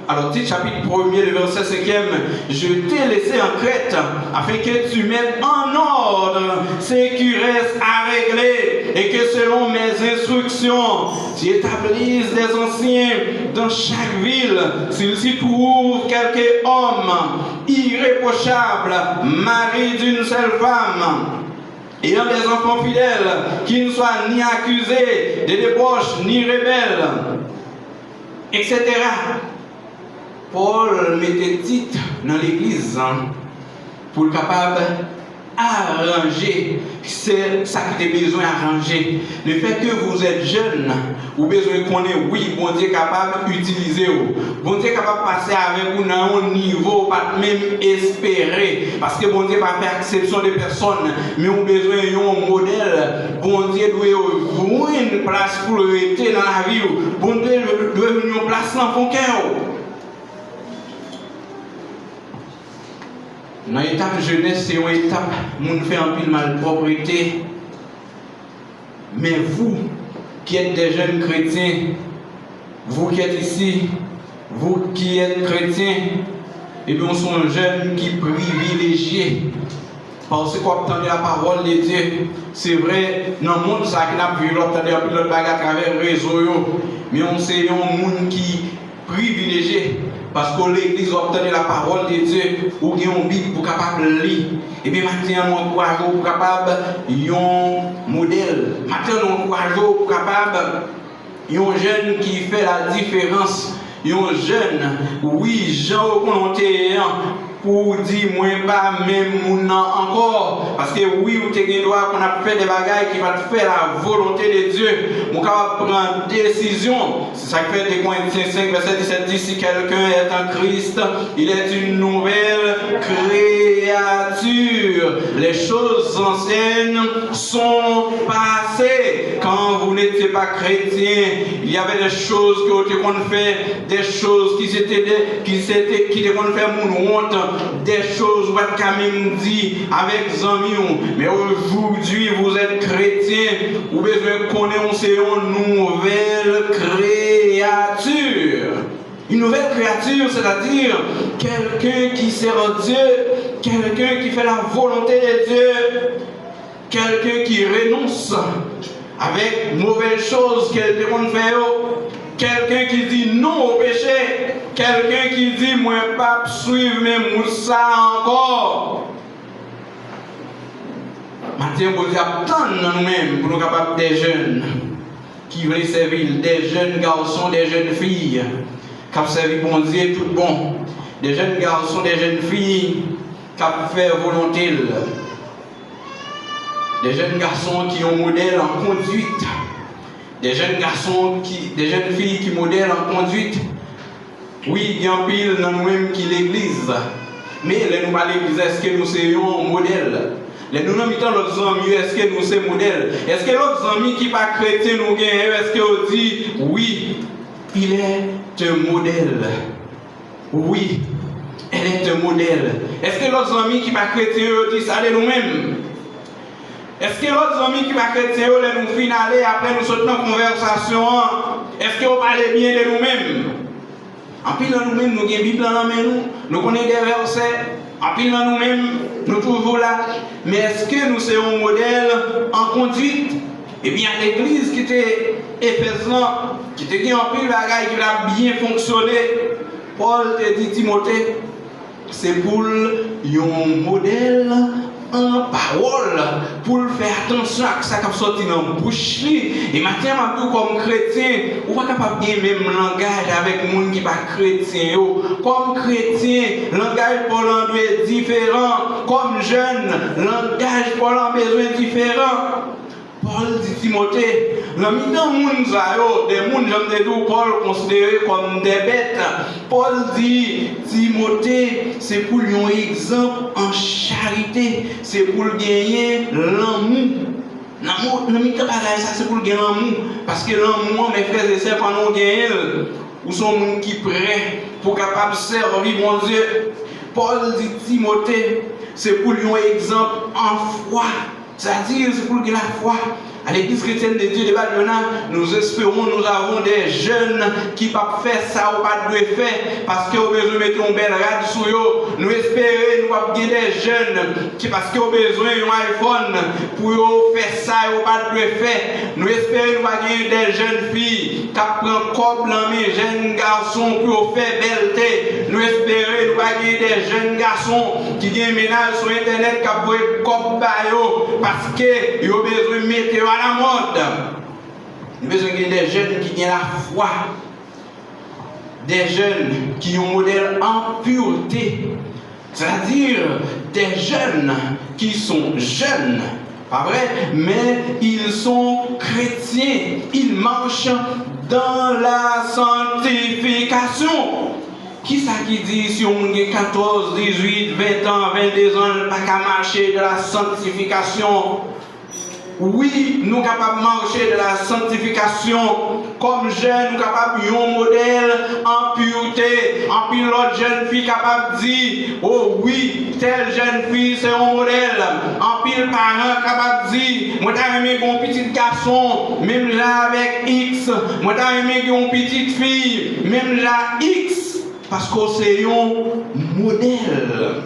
alors, Tite chapitre 1er, le verset 5e, je t'ai laissé en Crète afin que tu mettes en ordre ce qui reste à régler et que selon mes instructions, tu établisses des anciens dans chaque ville. S'il s'y trouve quelque homme irréprochable, mari d'une seule femme, ayant des enfants fidèles, qui ne soient ni accusés de débauche ni rebelles, etc. Paul mettait Tite dans l'église pour le capable arranger ça qui était besoin d'arranger. Le fait que vous êtes jeune, vous avez besoin de connaître, oui, bon Dieu est capable d'utiliser vous. Bon Dieu est capable de passer avec vous dans un niveau, pas même espérer. Parce que bon Dieu va faire exception de personnes, mais vous avez besoin d'un modèle. Bon Dieu doit vous une place pour rester dans la vie. Bon Dieu doit venir une place dans vos cœurs. Dans l'étape jeunesse, c'est une étape où on fait un peu de malpropreté. Mais vous, qui êtes des jeunes chrétiens, vous qui êtes ici, vous qui êtes chrétiens, et bien on sont jeunes qui privilégiés. Parce qu'on entend la parole de Dieu. C'est vrai, dans le monde, ça qui n'a plus l'autre bague à travers le réseau. Mais on sait un monde qui privilégié. Parce que l'église va obtenir la parole de Dieu, ou bien une Bible pour capable de lire. Et bien maintenant, nous encourageons pour capable un modèle. Maintenant, nous encourageons pour capable un jeune qui fait la différence. Un jeune, oui, Jean volonté pour dire moi pas même mon encore. Parce que oui, vous avez droit qu'on a fait des bagages qui vont faire la volonté de Dieu. Mon capable prendre décision. C'est ça qui fait des Corinthiens 5, verset 17 dit si quelqu'un est en Christ, il est une nouvelle créature. Les choses anciennes sont passées. Quand vous n'étiez pas chrétien, il y avait des choses que vous avez fait, des choses qui étaient qu'on fait mon honte, des choses où vous avez dit avec amis. Mais aujourd'hui, vous êtes chrétien, vous besoin connaître c'est une nouvelle créature. Une nouvelle créature, c'est-à-dire quelqu'un qui sert Dieu, quelqu'un qui fait la volonté de Dieu, quelqu'un qui renonce avec mauvaises choses qu'elle devrait faire, quelqu'un qui dit non au péché, quelqu'un qui dit moi pas suivre même ça encore. Maintenant, vous attendez nous-mêmes pour nous capables des jeunes qui veulent servir, des jeunes garçons, des jeunes filles qui ont servi bon Dieu tout bon, des jeunes garçons, des jeunes filles qui ont fait volonté, des jeunes garçons qui ont modèle en conduite, des jeunes garçons, des jeunes filles qui modèlent en conduite. Oui, il y a un pile dans nous-mêmes qui l'église, mais les nous pas l'église, est-ce que nous sommes un modèle? Les nous n'avons pas l'autre amis, est-ce que nous sommes modèle? Est-ce que l'autre ami qui n'est pas chrétien nous gagne? Est-ce qu'on dit oui, il est un modèle? Oui, elle est un modèle. Est-ce que l'autre ami qui n'est pas chrétien dit ça de nous-mêmes? Est-ce que l'autre ami qui n'est pas chrétien nous finaler après nous sortons en conversation? Est-ce que vous parlez bien de nous-mêmes? En pile dans nous-mêmes, nous avons une Bible dans la main, nous connaissons des versets. En pile dans nous-mêmes, nous toujours là. Mais est-ce que nous sommes un modèle en conduite? Eh bien, l'église qui était Éphésiens, qui était en pile bagaille, qui a bien fonctionné, Paul te dit Timothée, c'est pour un modèle en parole, pour faire attention à ça qui sorti dans la bouche. Et maintenant, comme chrétien, on n'est pas capable de même langage avec les gens qui ne sont pas chrétiens. Comme chrétien, le langage pour l'un est différent. Comme jeune, le langage pour l'un besoin différent. Paul dit Timothée, le mi-temps moun sa yo, des moun j'aime te dire Paul considéré comme des bêtes. Paul dit Timothée, c'est pour lui un exemple en charité, c'est pour gagner l'amour. L'amour, le mi-temps ça c'est pour gagner l'amour, parce que l'amour, mes frères et sœurs, pendant qu'on gagne, ou sont moun qui prêt pour capable servir mon Dieu. Paul dit Timothée, c'est pour lui un exemple en foi. C'est-à-dire, c'est pour que la foi, à l'église chrétienne de Dieu de Babylone, nous espérons, nous avons des jeunes qui ne peuvent pas faire ça ou pas de faire parce qu'ils ont besoin de mettre un bel rad sur eux. Nous espérons, nous avons des jeunes qui, parce qu'ils ont besoin d'un iPhone pour faire ça ou pas de faire. Nous espérons, nous avons des jeunes filles qui prennent comme les jeunes garçons pour faire belleté. Nous espérons, nous avons des jeunes garçons qui ont un ménage sur Internet qui ont comme parce qu'ils ont besoin de mettre à la mode. Nous avons besoin des jeunes qui ont la foi, des jeunes qui ont un modèle en pureté, c'est-à-dire des jeunes qui sont jeunes, pas vrai, mais ils sont chrétiens, ils marchent dans la sanctification. Qui ça qui dit si on a 14, 18, 20 ans, 22 ans, pas qu'à marcher de la sanctification? Oui, nous sommes capables de marcher de la sanctification. Comme jeunes, nous sommes capables de un modèle en pureté. En puis l'autre jeune fille capable de dire, oh oui, telle jeune fille c'est un modèle. En puis le parent capable de dire, moi j'ai aimé mon petit garçon, même là avec X. Moi j'ai aimé mon petite fille, même là X. Parce que c'est un modèle.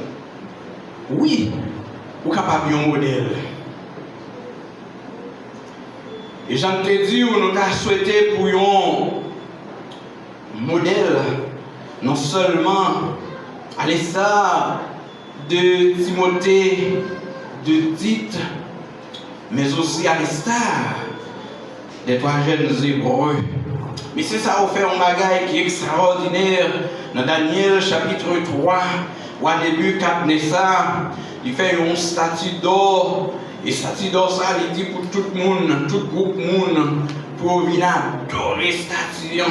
Oui, vous êtes capable de un modèle. Et j'en te dis, nous avons souhaité pour un modèle, non seulement à l'essai de Timothée, de Tite, mais aussi à l'essai des trois jeunes Hébreux. Mais c'est ça, on fait un bagage qui est extraordinaire. Dans Daniel chapitre 3, au début, 4 Nessa, il fait une statue d'or. Et statue d'or, ça, il dit pour tout le monde, tout groupe monde, pour venir adorer statue.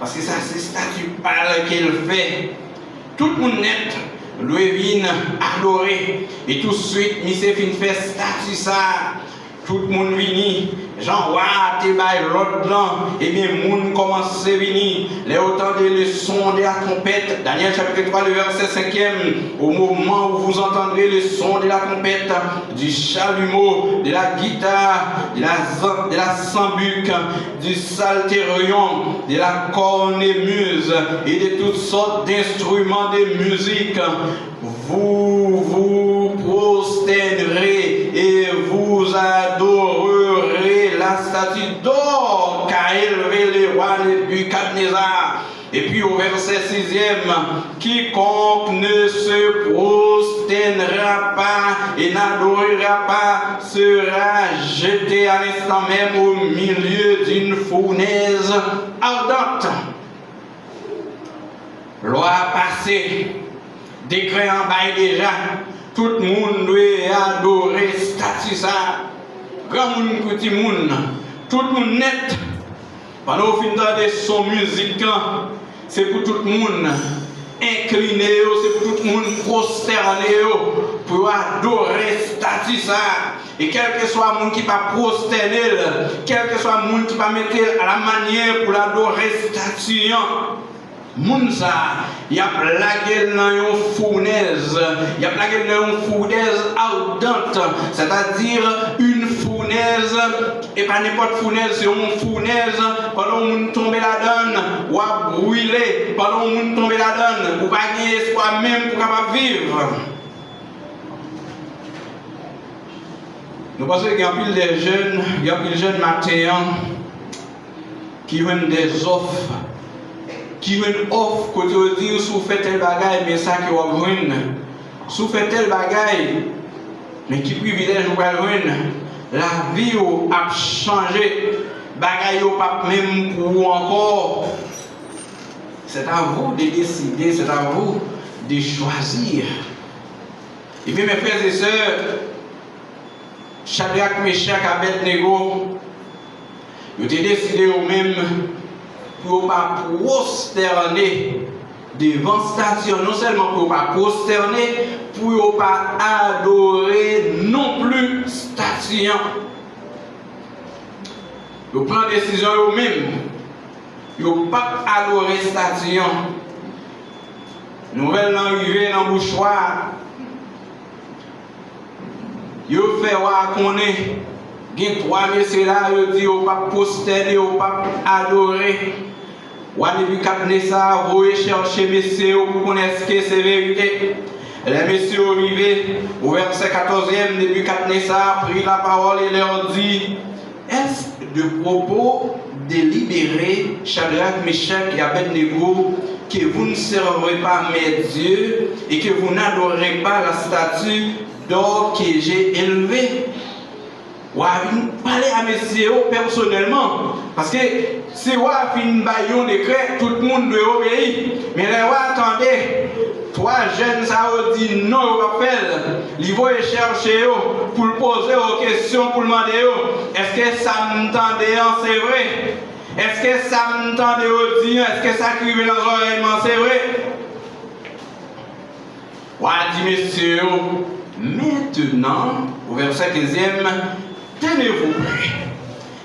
Parce que ça, c'est statue pâle qu'elle fait. Tout le monde net, lui vient adorer. Et tout de suite, il s'est fait statue ça. Tout le monde vient. Jean, t'es l'autre là, et bien, le monde commence à venir. Les autant de le son de la trompette, Daniel chapitre 3, le verset 5e, au moment où vous entendrez le son de la trompette, du chalumeau, de la guitare, de la sambuc, du psalterion, de la cornemuse et de toutes sortes d'instruments de musique, vous vous prosternerez et vous adorerez la statue d'or qu'a élevé le roi Nebuchadnezzar. Et puis au verset 6e, quiconque ne se prosternera pas et n'adorera pas sera jeté à l'instant même au milieu d'une fournaise ardente. Loi passée, décret en bail déjà, tout le monde doit adorer statue ça. Grand monde, petit monde, tout le monde net. Pendant qu'on finit de son musique, c'est pour tout le monde incliné, c'est pour tout le monde prosterné pour adorer statue ça. Et quel que soit le monde qui va prosterner, quel que soit le monde qui va mettre à la manière pour l'adorer statue, moun ça, il y a plagué dans une fournaise, il y a plagué dans une fournaise ardente, c'est-à-dire une fournaise, et pas n'importe fournaise, c'est une fournaise, pendant que moun tombe la donne, ou à brûler, pendant que moun tombe la donne, ou pas gagner espoir même pour capable vivre. Nous pensons qu'il y a un pile de jeunes, il y a un pile de jeunes matin qui ont des offres. Qui veut une offre, quand tu dis, si vous faites tel bagaille, mais ça qui va ruiner. Si vous faites tel bagaille, mais qui privilège vous va ruiner. La vie a changé. Bagaille pas même pour vous encore. C'est à vous de décider, c'est à vous de choisir. Et puis mes frères et sœurs, Shadrach, Meshach, Abednego, ils ont décidé eux-mêmes pour ne pas prosterner devant station, non seulement pour ne pas prosterner, pour ne pas adorer non plus station. Ils prennent décision eux-mêmes. Ils ne pas adorer station. Nouvelle arrivée dans le bouchoir. Ils fait voir qu'on est. Il y a 3 messieurs là, ils disent qu'ils ne pas prosterner, ils ne pas adorer. Nebuchadnezzar, vous chercher messieurs pour connaître que c'est vérité. Les messieurs arrivés au verset 14e, Nebuchadnezzar prit la parole et leur dit: est-ce de propos délibérés, Shadrach, Meshach et Abednego, que vous ne servez pas mes dieux et que vous n'adorez pas la statue d'or que j'ai élevée? Ou à parler à messieurs personnellement, parce que si vous avez un décret, tout le monde doit obéir. Mais les rois, attendez, 3 jeunes, ça vous dit non, vous appelle, ils vont chercher pour poser aux questions, pour demander est-ce que ça m'entendait, c'est vrai? Est-ce que ça m'entendait au dire? Est-ce que ça criait dans l'oreille, c'est vrai? Ou à dit messieurs, maintenant, au verset 15e, tenez-vous prêts.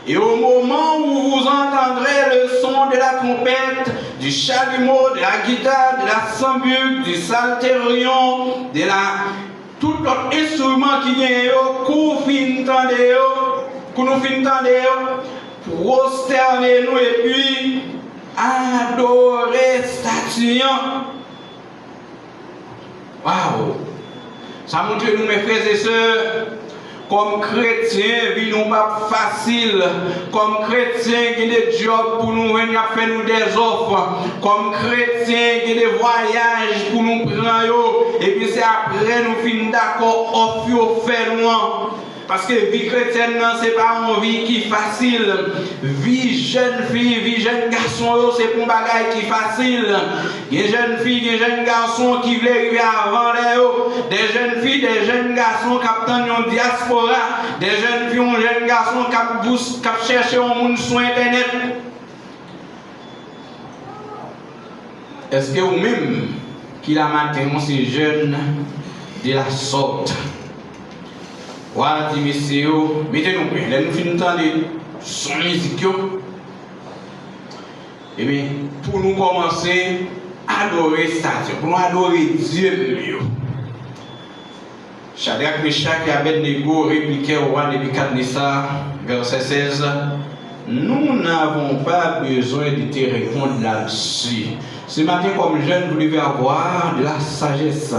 Et au moment où vous entendrez le son de la trompette, du chalumeau, de la guitare, de la sambuc, du psalterion, de tout autre instrument qui vient, qu'on nous finissons, prosternez-nous et puis adorer statue. Waouh! Ça montre nous, mes frères et sœurs, comme chrétiens, vie nous pas facile. Comme chrétiens, il y a des jobs pour nous venir faire nous des offres. Comme chrétiens, il y a des voyages pour nous prendre. Et puis c'est après nous finissons d'accord, offre fait nous. Parce que vie chrétienne, ce n'est pas une vie qui est facile. Vie jeune fille, vie jeune garçon, c'est pour un bagage qui est facile. Il y a des jeunes filles, des jeunes garçons qui veulent arriver avant les des jeunes filles, des jeunes garçons qui attendent une diaspora. Des jeunes filles, des jeunes garçons qui cherchent un monde sur Internet. Est-ce que vous-même, qui la matin, ces jeunes de la sorte? Voilà, dit messieurs, mettez-nous prêts. Là, nous finissons de son musique. Et bien, pour nous commencer à adorer statue, pour nous adorer Dieu mieux. Shadrach, Meshach et Abednego répliquaient au roi Nebuchadnezzar, verset 16. Nous n'avons pas besoin de te répondre là-dessus. Ce matin, comme jeune, vous devez avoir de la sagesse.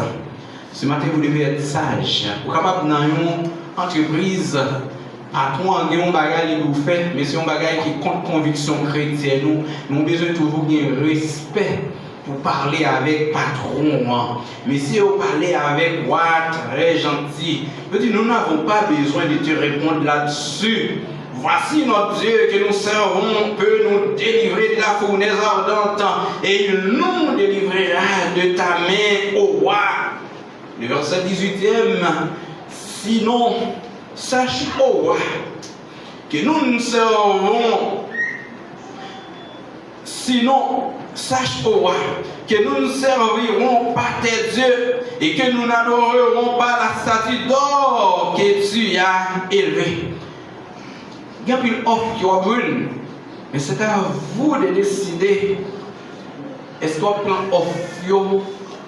Ce matin, vous devez être sage. Vous êtes capable dans une entreprise, patron, il y a un bagage que vous faites, mais c'est un bagage qui compte conviction chrétienne. Nous avons besoin toujours d'un respect pour parler avec patron. Mais si vous parlez avec moi, très gentil, je dis, nous n'avons pas besoin de te répondre là-dessus. Voici notre Dieu que nous servons peut nous délivrer de la fournaise ardente et il nous délivrera de ta main au roi. Le verset 18e, sinon, sache au roi que nous ne servons, sinon, sache au roi que nous ne servirons pas tes dieux et que nous n'adorerons pas la statue d'or que tu as élevée. Il y a une offre qui est brûle, mais c'est à vous de décider est-ce qu'on prend offre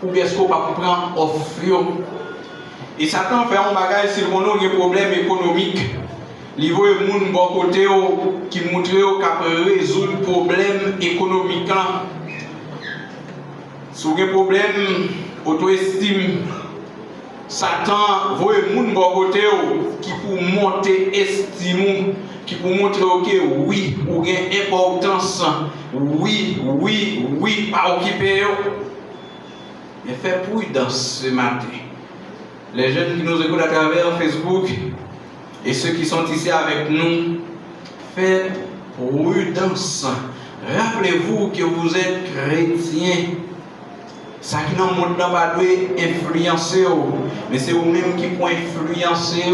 ou bien est-ce qu'on va prendre offre. Et Satan fait un bagage si on a un problème économique. Il voit les gens bon côté qui montrent qu'il peut résoudre le problème économique. Si vous avez un problème auto-estime, Satan voit les gens bon côté qui pour monter estime, qui pour montrer que oui, ou gain importance, oui, pas occupé. Mais faites prudence ce matin. Les jeunes qui nous écoutent à travers Facebook et ceux qui sont ici avec nous, faites prudence. Rappelez-vous que vous êtes chrétiens. Ça qui n'a pas influencer, mais c'est vous-même qui pouvez influencer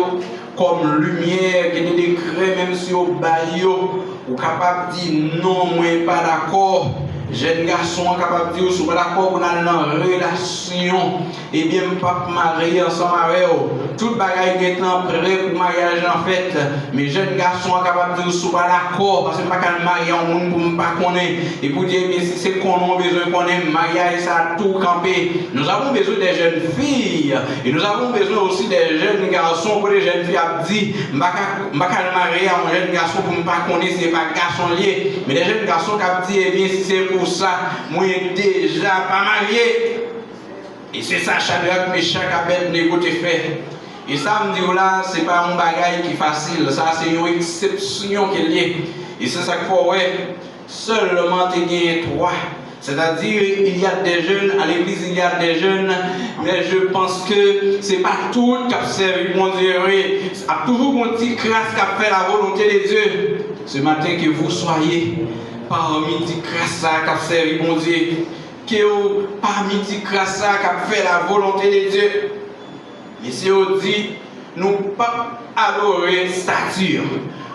comme lumière qui est décret même si au baillot ou capable de dire non moi pas d'accord. Jeune garçon capable de dire si vous pas d'accord pour aller dans une relation et bien pas marier ensemble avec vous. Tout bagaille est prêt pour mariage en fait. Mais jeune garçon capable de dire si vous pas d'accord parce que je ne peux pas marier un monde pour ne pas connaître. Et pour dire bien si c'est qu'on a besoin qu'on aime mariage ça a tout camper. Nous avons besoin des jeunes filles et nous avons besoin aussi des jeunes garçons pour les jeunes filles à dire je ne peux pas marier un jeune garçon pour ne pas connaître c'est pas garçon lié. Mais les jeunes garçons qui disent eh bien si c'est pour ça, moi déjà pas marié. Et c'est ça, Shadrach, Meshach, Abednego te fait. Et ça me dit là, c'est pas un bagage qui est facile, ça c'est une exception qui est liée. Et c'est ça qu'il faut, ouais, seulement tu gagnes trois. C'est-à-dire, il y a des jeunes, à l'église il y a des jeunes, mais je pense que ce n'est pas tout qui a servi mon Dieu. Il y a toujours mon petit crasse qui a fait la volonté de Dieu. Ce matin, que vous soyez parmi les crasse qui a servi mon Dieu. Que parmi les crasse qui a fait la volonté de Dieu. Et si on dit, nous ne pouvons pas adorer statue.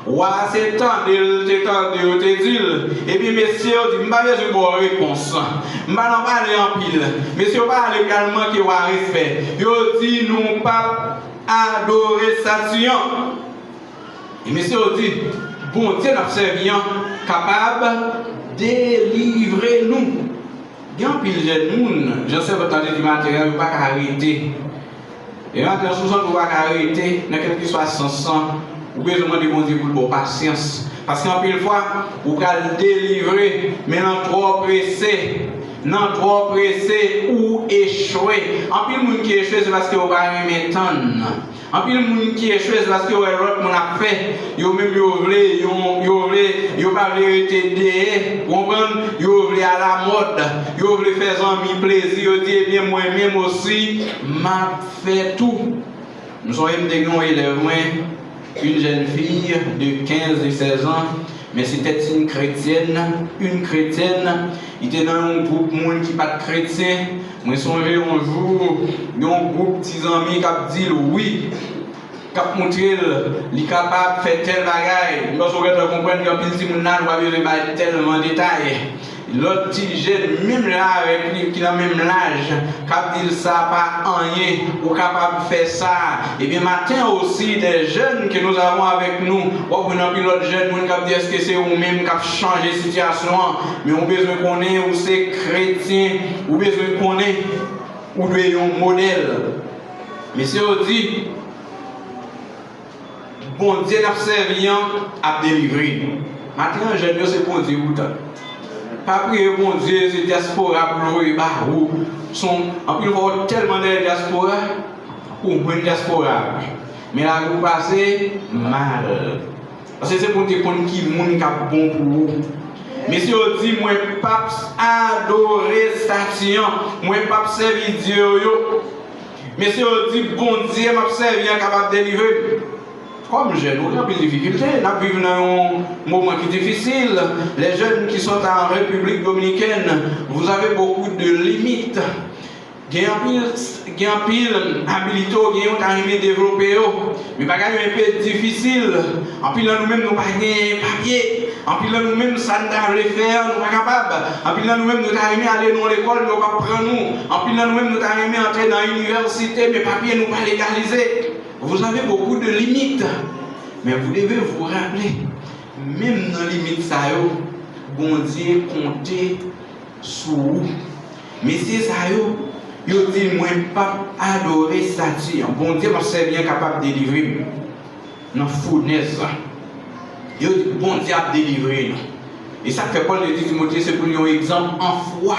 Ouais, c'est temps de te dire. Et puis, messieurs, je ne vais pas avoir une réponse. Je ne vais pas parler en pile. Messieurs, parlez également qui va respect. Ils disent, nous ne pouvons pas adorer statue. Et messieurs, disent, bon Dieu, nous sommes capable de délivrer nous. Il y a un pile de monde, je sais que vous avez du matériel, vous ne pouvez pas arrêter. Et maintenant, souvent, vous ne pouvez pas arrêter, dans quel que soit son sang. Vous pouvez demander bon Dieu pour votre patience. Parce qu'en pile fois, vous pouvez le délivrer, mais non trop pressé. Non trop pressé ou échoué. En pile, le monde qui échoue, c'est parce que vous ne pouvez pas m'étonner. En pile, le monde qui échoue, c'est parce que vous avez fait. Vous même vous pas vérité derrière. Vous comprenez? Vous voulez à la mode. Vous voulez faire un plaisir. Vous dites, bien, moi-même aussi, m'a fait tout. Nous sommes des grands élèves. Une jeune fille de 15 et 16 ans, mais c'était une chrétienne. Il était dans un groupe monde qui n'est pas chrétien. Moi, je songeais un jour, il y a un groupe de petits amis qui a dit oui, qui a montré qu'il est capable de faire tel bagage. Parce qu'on va comprendre que si on a tellement de détails. L'autre petit jeune, même là, avec lui, qui a même l'âge, qui dit ça, pas rien, ou capable de faire ça. Et bien, matin aussi, des jeunes que nous avons avec nous, ou bien l'autre jeune, qui dit est-ce que c'est vous-même qui a changé la situation, mais on a besoin qu'on ait, ou c'est chrétien, ou besoin qu'on ait, ou un modèle. Mais si on dit, bon Dieu n'a servi à délivrer. Maintenant, jeune, c'est bon Dieu, pas prier bon Dieu, c'est diaspora pour le barou. En plus, il faut tellement de diaspora ou une diaspora. Mais là, vous passez mal. Parce que c'est pour dire qu'on qui est bon pour vous. Mais si on dit, moi, pas adorer station, moi, pas servir Dieu. Mais si on dit, bon Dieu, m'a servi, capable de délivrer. Comme jeunes, on a des difficultés, on vit dans un moment qui est difficile. Les jeunes qui sont en République dominicaine, vous avez beaucoup de limites. Il y a un pile habilité, il y a un arrivé développé, mais pas un peu difficile. En plus, nous-mêmes, nous n'avons pas de papier. En plus, nous-mêmes, ça ne peut pas faire, nous ne sommes pas capables. En plus, nous-mêmes, nous arrivons à aller dans l'école, nous ne pas prendre nous. En plus, nous-mêmes, nous arrivons à entrer dans l'université, mais papier, nous ne pas légaliser. Vous avez beaucoup de limites, mais vous devez vous rappeler, même dans les limites, ça bon Dieu compter sur vous. Mais c'est ça, vous dites, moi, pas adorer statue. Bon Dieu, c'est bien capable de délivrer. Dans la fournaise, vous dites, bon Dieu a délivré. Et ça fait Paul de Timothée, c'est pour nous un exemple en foi.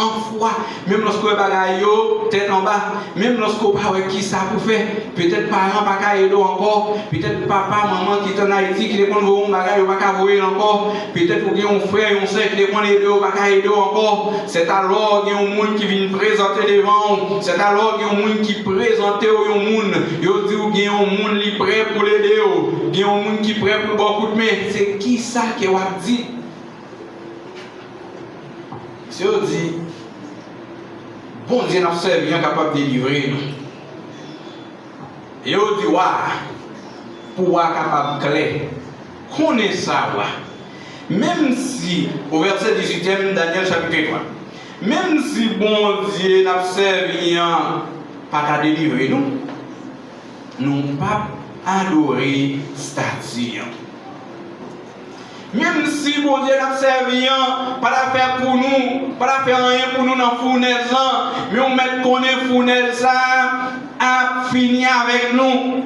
En foi, même lorsque vous avez tête en bas, même lorsque vous n'avez pas qui ça pour faire, peut-être parents pas qu'à aider encore, peut-être papa, maman qui est en Haïti, qui dépend de vos bagages, pas qu'à voir encore, peut-être vous avez un frère, un soeur qui dépend d'aider, pas qu'à aider encore. C'est alors qu'il y a un monde qui vient présenter devant, c'est alors qu'il y a un monde qui présente au monde, il dit qu'il y a un monde qui est prêt pour l'aider, il y a un monde qui est prêt pour beaucoup de mains. C'est qui ça qui va dire? Si on dit, bon Dieu n'a servi capable de délivrer. Et on dit, waouh, pour être capable clair. Connaît ça, même si, au verset 18e, Daniel chapitre 3, même si bon Dieu n'a servi pas qu'à délivrer nous, nous pas adorer statue. Même si bon Dieu n'a servi pas la faire pour nous, pas la faire rien pour nous dans fournaise, mais on met qu'on est fournaise ça a fini avec nous.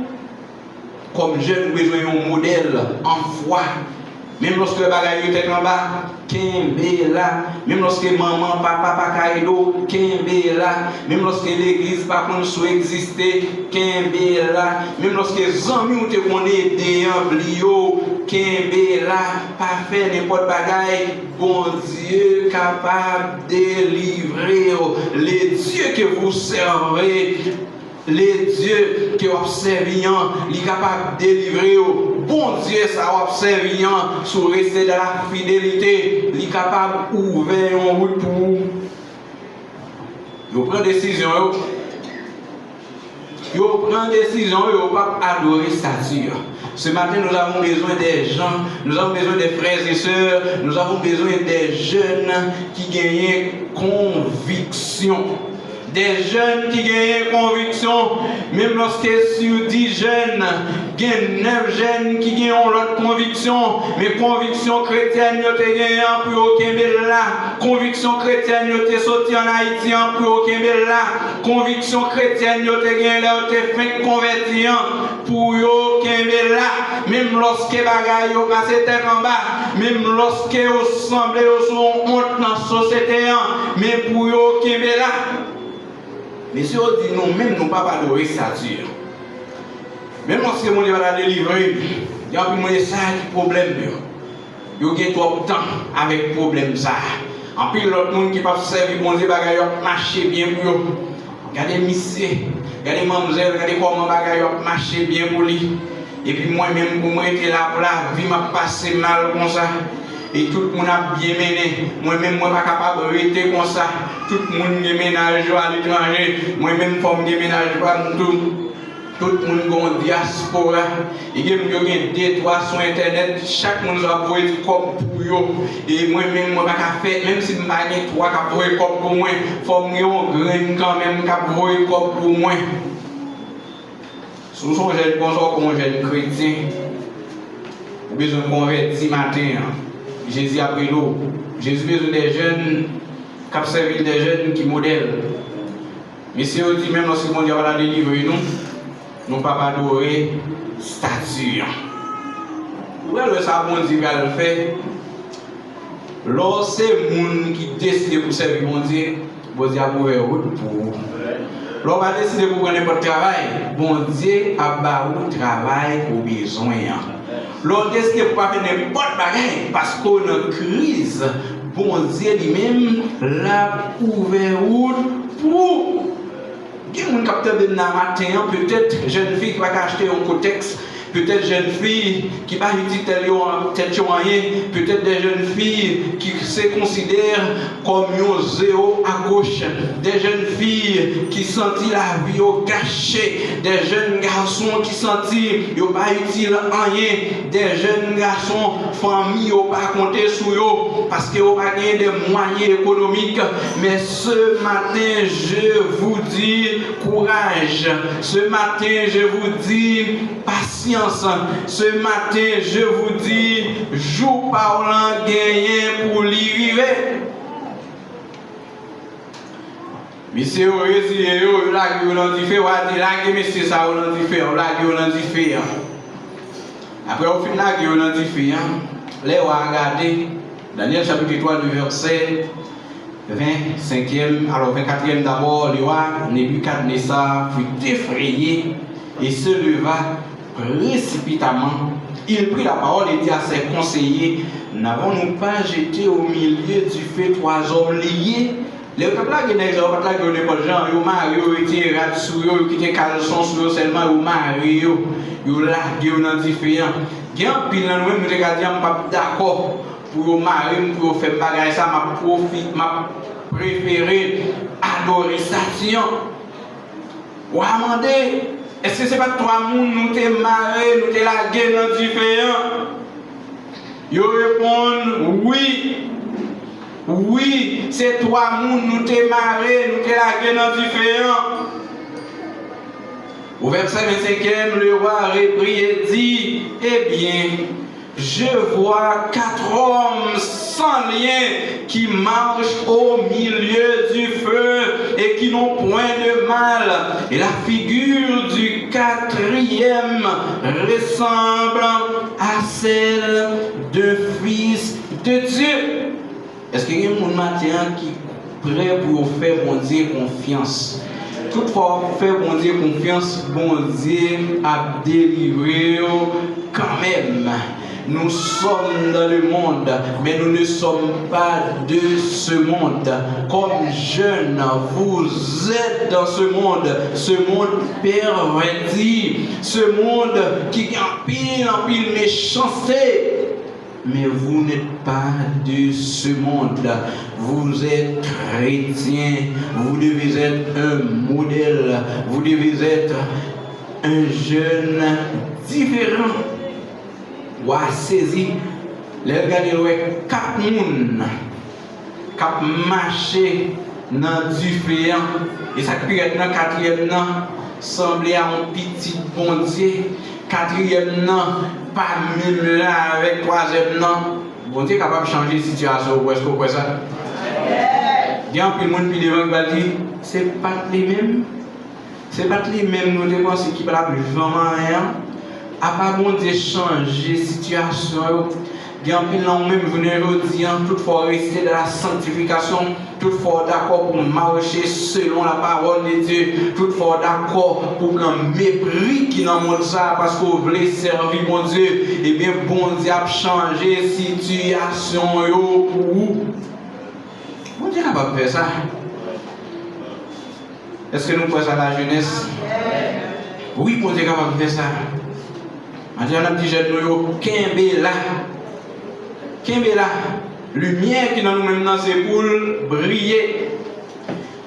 Comme jeune, besoin d'un modèle en foi. Même lorsque le bagage était en bas, Kembe là. Même lorsque maman, papa, pas caïdo, Kembe là. Même lorsque l'église pas qu'on soit exister, Kembe là. Même lorsque les amis ont été aidés en blio, Kembe là. Pas faire n'importe bagaille. Bon Dieu capable de délivrer les dieux que vous servez. Les dieux qui observent, il est capable de délivrer. Bon Dieu, ça observe sur rester dans la fidélité. Il est capable d'ouvrir une route pour vous. Vous prenez décision. Vous prenez décision, vous ne pas adorer statue. Ce matin, nous avons besoin des gens, nous avons besoin des frères et sœurs, nous avons besoin des jeunes qui gagnent conviction. Des jeunes qui gagnent conviction, même lorsque sur 10 jeunes, il y a 9 jeunes qui gagnent leur conviction, mais conviction chrétienne, ils ont gagné pour aucun là. Conviction chrétienne, ils ont sorti en Haïti pour aucun là. Conviction chrétienne, ils ont gagné leur fait convertir pour aucun là. Même lorsque les bagailles ont passé tête en bas, même lorsque vous semblez sont honte dans la société, mais pour aucun là. Mais si on dit non, même nous pas adorer statue. Même lorsque mon Dieu va la délivrer, il y a un ça qui problème. Il y a trop de temps avec le problème ça. En plus, l'autre monde qui peut servir bon Dieu, il marcher bien pour eux. Regardez monsieur, regardez mademoiselle, regardez comment il marcher bien pour lui. Et puis moi-même, pour moi, j'étais là pour la vie m'a passé mal comme ça. Et tout le monde a bien mené. Moi-même, je ne suis pas capable de rester comme ça. Tout le monde a ménage à l'étranger. Moi-même, je fais ménage à tout. Tout le monde a une diaspora. Il y a des droits sur Internet. Chaque monde a envoyé du corps pour eux. Et moi-même, je ne peux pas faire. Même si je n'ai pas de droit qui envoyé corps pour moi, il faut que je graine quand même qui envoyé corps pour moi. Si vous êtes jeune comme un jeune chrétien, vous avez besoin de convertir matin. Jésus a pris l'eau. Jésus a besoin des jeunes qui ont servi des jeunes qui modèlent. Mais si on dit même lorsque mon Dieu va la délivrer, nous ne pouvons pas adorer statue. Où est-ce que ça, bon Dieu va le faire? Lorsque c'est les gens qui décident pour servir mon Dieu, bon Dieu a ouvert route pour vous. Lorsqu'on va décider pour prendre n'importe travail, bon Dieu a barré le travail pour besoin. L'on décide pour pas faire n'importe bagaille parce qu'on a une crise. Bon Dieu lui-même l'a ouvert pour. Il y a un capteur de matin, peut-être jeune fille qui va acheter un contexte. Peut-être jeunes filles qui ne pas utiliser moyen, peut-être des jeunes filles qui se considèrent comme un zéro à gauche, des jeunes filles qui sentent la vie au cachet, des jeunes garçons qui sentent qu'ils n'ont pas utile rien, des jeunes garçons, famille n'ont pas compté sur eux parce qu'ils n'ont pas gagné des moyens économiques. Mais ce matin, je vous dis courage. Ce matin, je vous dis patience. Ce matin, je vous dis, jour parlant gagné pour l'y arriver. Monsieur, vous résilez, vous laguez, vous l'en diffé, vous laguez, monsieur, ça, vous l'en diffé, vous laguez, vous l'en diffé. Après, au final, vous l'en diffé. Là, on va regarder Daniel chapitre 3, du verset 25e, alors 24e d'abord, le roi Nebuchadnezzar fut effrayé et se leva précipitamment. Il prit la parole et dit à ses conseillers: n'avons-nous pas jeté au milieu du feu 3 hommes liés? Les gens qui n'ont pas de gens, ils ont marié, ils ont été sous eux, ils ont été caleçons sous eux seulement, ils ont marié, ils ont largué, ils ont différent. Il y a un pile, nous dit, je ne suis pas d'accord pour marier, pour faire bagage ça, ma préféré adorer station. Ou amender. Est-ce que ce n'est pas trois moun nous t'es marré, nous t'es lagué dans différent? Ils répondent oui. Oui, c'est trois moun nous t'es marré, nous t'es lagué dans différent. Au verset 25e, le roi reprit et dit, eh bien, je vois 4 hommes sans lien qui marchent au milieu du feu et qui n'ont point de mal. Et la figure du 4e ressemble à celle d'un fils de Dieu. Est-ce qu'il y a un monde matin qui est prêt pour faire bon Dieu confiance? Toutefois, faire bon Dieu confiance, bon Dieu a délivré quand même. Nous sommes dans le monde, mais nous ne sommes pas de ce monde. Comme jeunes, vous êtes dans ce monde perverti, ce monde qui en pile méchanceté. Mais vous n'êtes pas de ce monde. Vous êtes chrétien. Vous devez être un modèle. Vous devez être un jeune différent. Ou à saisir. Les regardez, quatre personnes qui marchent dans du féant. Et ça peut être dans le 4e an, semblait à un petit bon Dieu. 4e an, pas même là avec 3e an. Bon Dieu est capable de changer la situation. Est-ce que vous voyez ça? Il y a un peu de monde qui dit, c'est pas les mêmes. C'est pas les mêmes, nous devons ce qui va vraiment rien. À part bon Dieu changer la situation. Il y a un peu de gens même venir dire, toutefois rester dans la sanctification, toutefois d'accord pour marcher selon la parole de Dieu, toutefois d'accord pour un mépris qui dans le monde ça parce que vous voulez servir bon Dieu, et bien bon Dieu a changé la situation pour vous. Bon Dieu n'a pas fait ça. Est-ce que nous pouvons ça à la jeunesse? Oui, bon Dieu n'a pas fait ça. Maintenant, on a dit jeune nous, Kembe là. Kembe là. Lumière qui dans nous maintenant, c'est pour briller.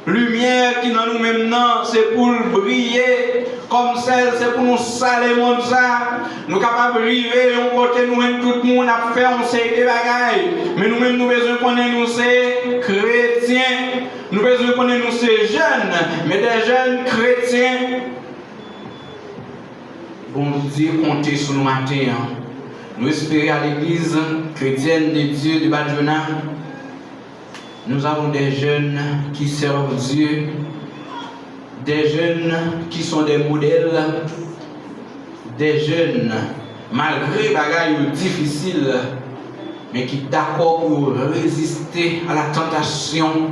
Lumière qui dans nous maintenant, c'est pour briller. Comme celle, c'est pour nous saler le monde ça. Nous sommes capables de arriver, on côté nous-mêmes, tout le monde a fait, on sait des bagailles. Mais nous-mêmes, nous besoin connaître nous, c'est chrétiens. Nous besoin connaître nous, c'est jeunes, mais des jeunes chrétiens. Bon Dieu, comptez sur nous matin. Nous espérons à l'église chrétienne de Dieu de Badjona. Nous avons des jeunes qui servent Dieu, des jeunes qui sont des modèles, des jeunes, malgré les bagailles difficiles, mais qui sont d'accord pour résister à la tentation.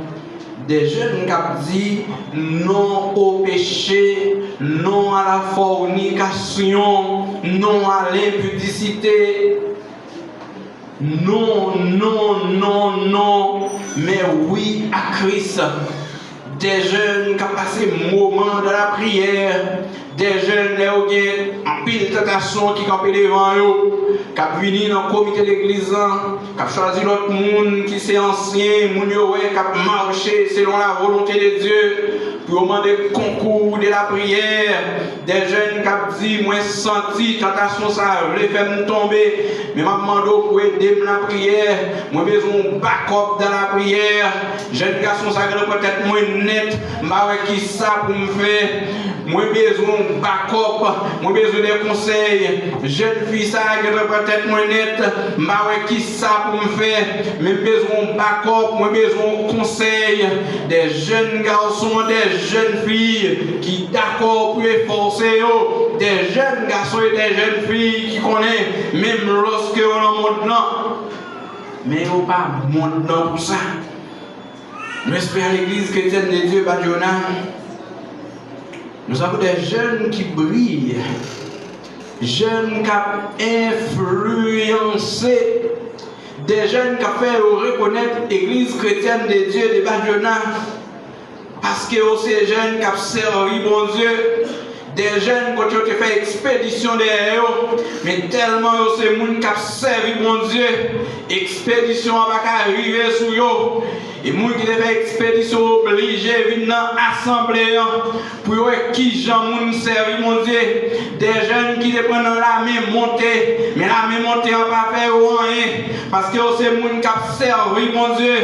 Des jeunes qui disent non au péché, non à la fornication, non à l'impudicité. Non, non, non, non, mais oui à Christ. Des jeunes qui ont passé un moment de la prière, des jeunes qui ont en pile de tentation qui ont devant eux, qui ont venu dans le comité de l'église, qui ont choisi l'autre monde qui c'est ancien, qui ont marché selon la volonté de Dieu. Pour au moment de concours de la prière, des jeunes qui ont dit, moi senti tentation ça, je vais faire me tomber, mais je demande pour aider la prière, moi besoin de backup dans la prière, jeune garçon ça peut-être moins net, mais qui ça pour me faire, moi besoin de backup, moi besoin de conseils, jeune fille ça peut-être moins net, mais qui ça pour me faire, mais besoin de backup, moi besoin de conseils, des jeunes garçons, des jeunes filles qui d'accord pour efforcer, des jeunes garçons et des jeunes filles qui connaissent même lorsque on est maintenant, mais on pas maintenant pour ça. Nous espérons l'église chrétienne de Dieu Badjona. Nous avons des jeunes qui brillent, jeunes qui ont influencé, des jeunes qui ont fait reconnaître l'église chrétienne de Dieu de Badjona. Parce que ces jeunes qui ont servi bon Dieu, des jeunes qui ont fait expédition derrière eux, mais tellement c'est des gens qui ont servi mon Dieu, expédition n'a pas arriver sur eux. Et les gens qui ont fait expédition obligés de venir dans l'assemblée pour voir qui gens servi mon Dieu. Des jeunes qui prennent la main montée, mais la main montée n'a pas fait rien, parce que c'est des gens qui ont servi mon Dieu.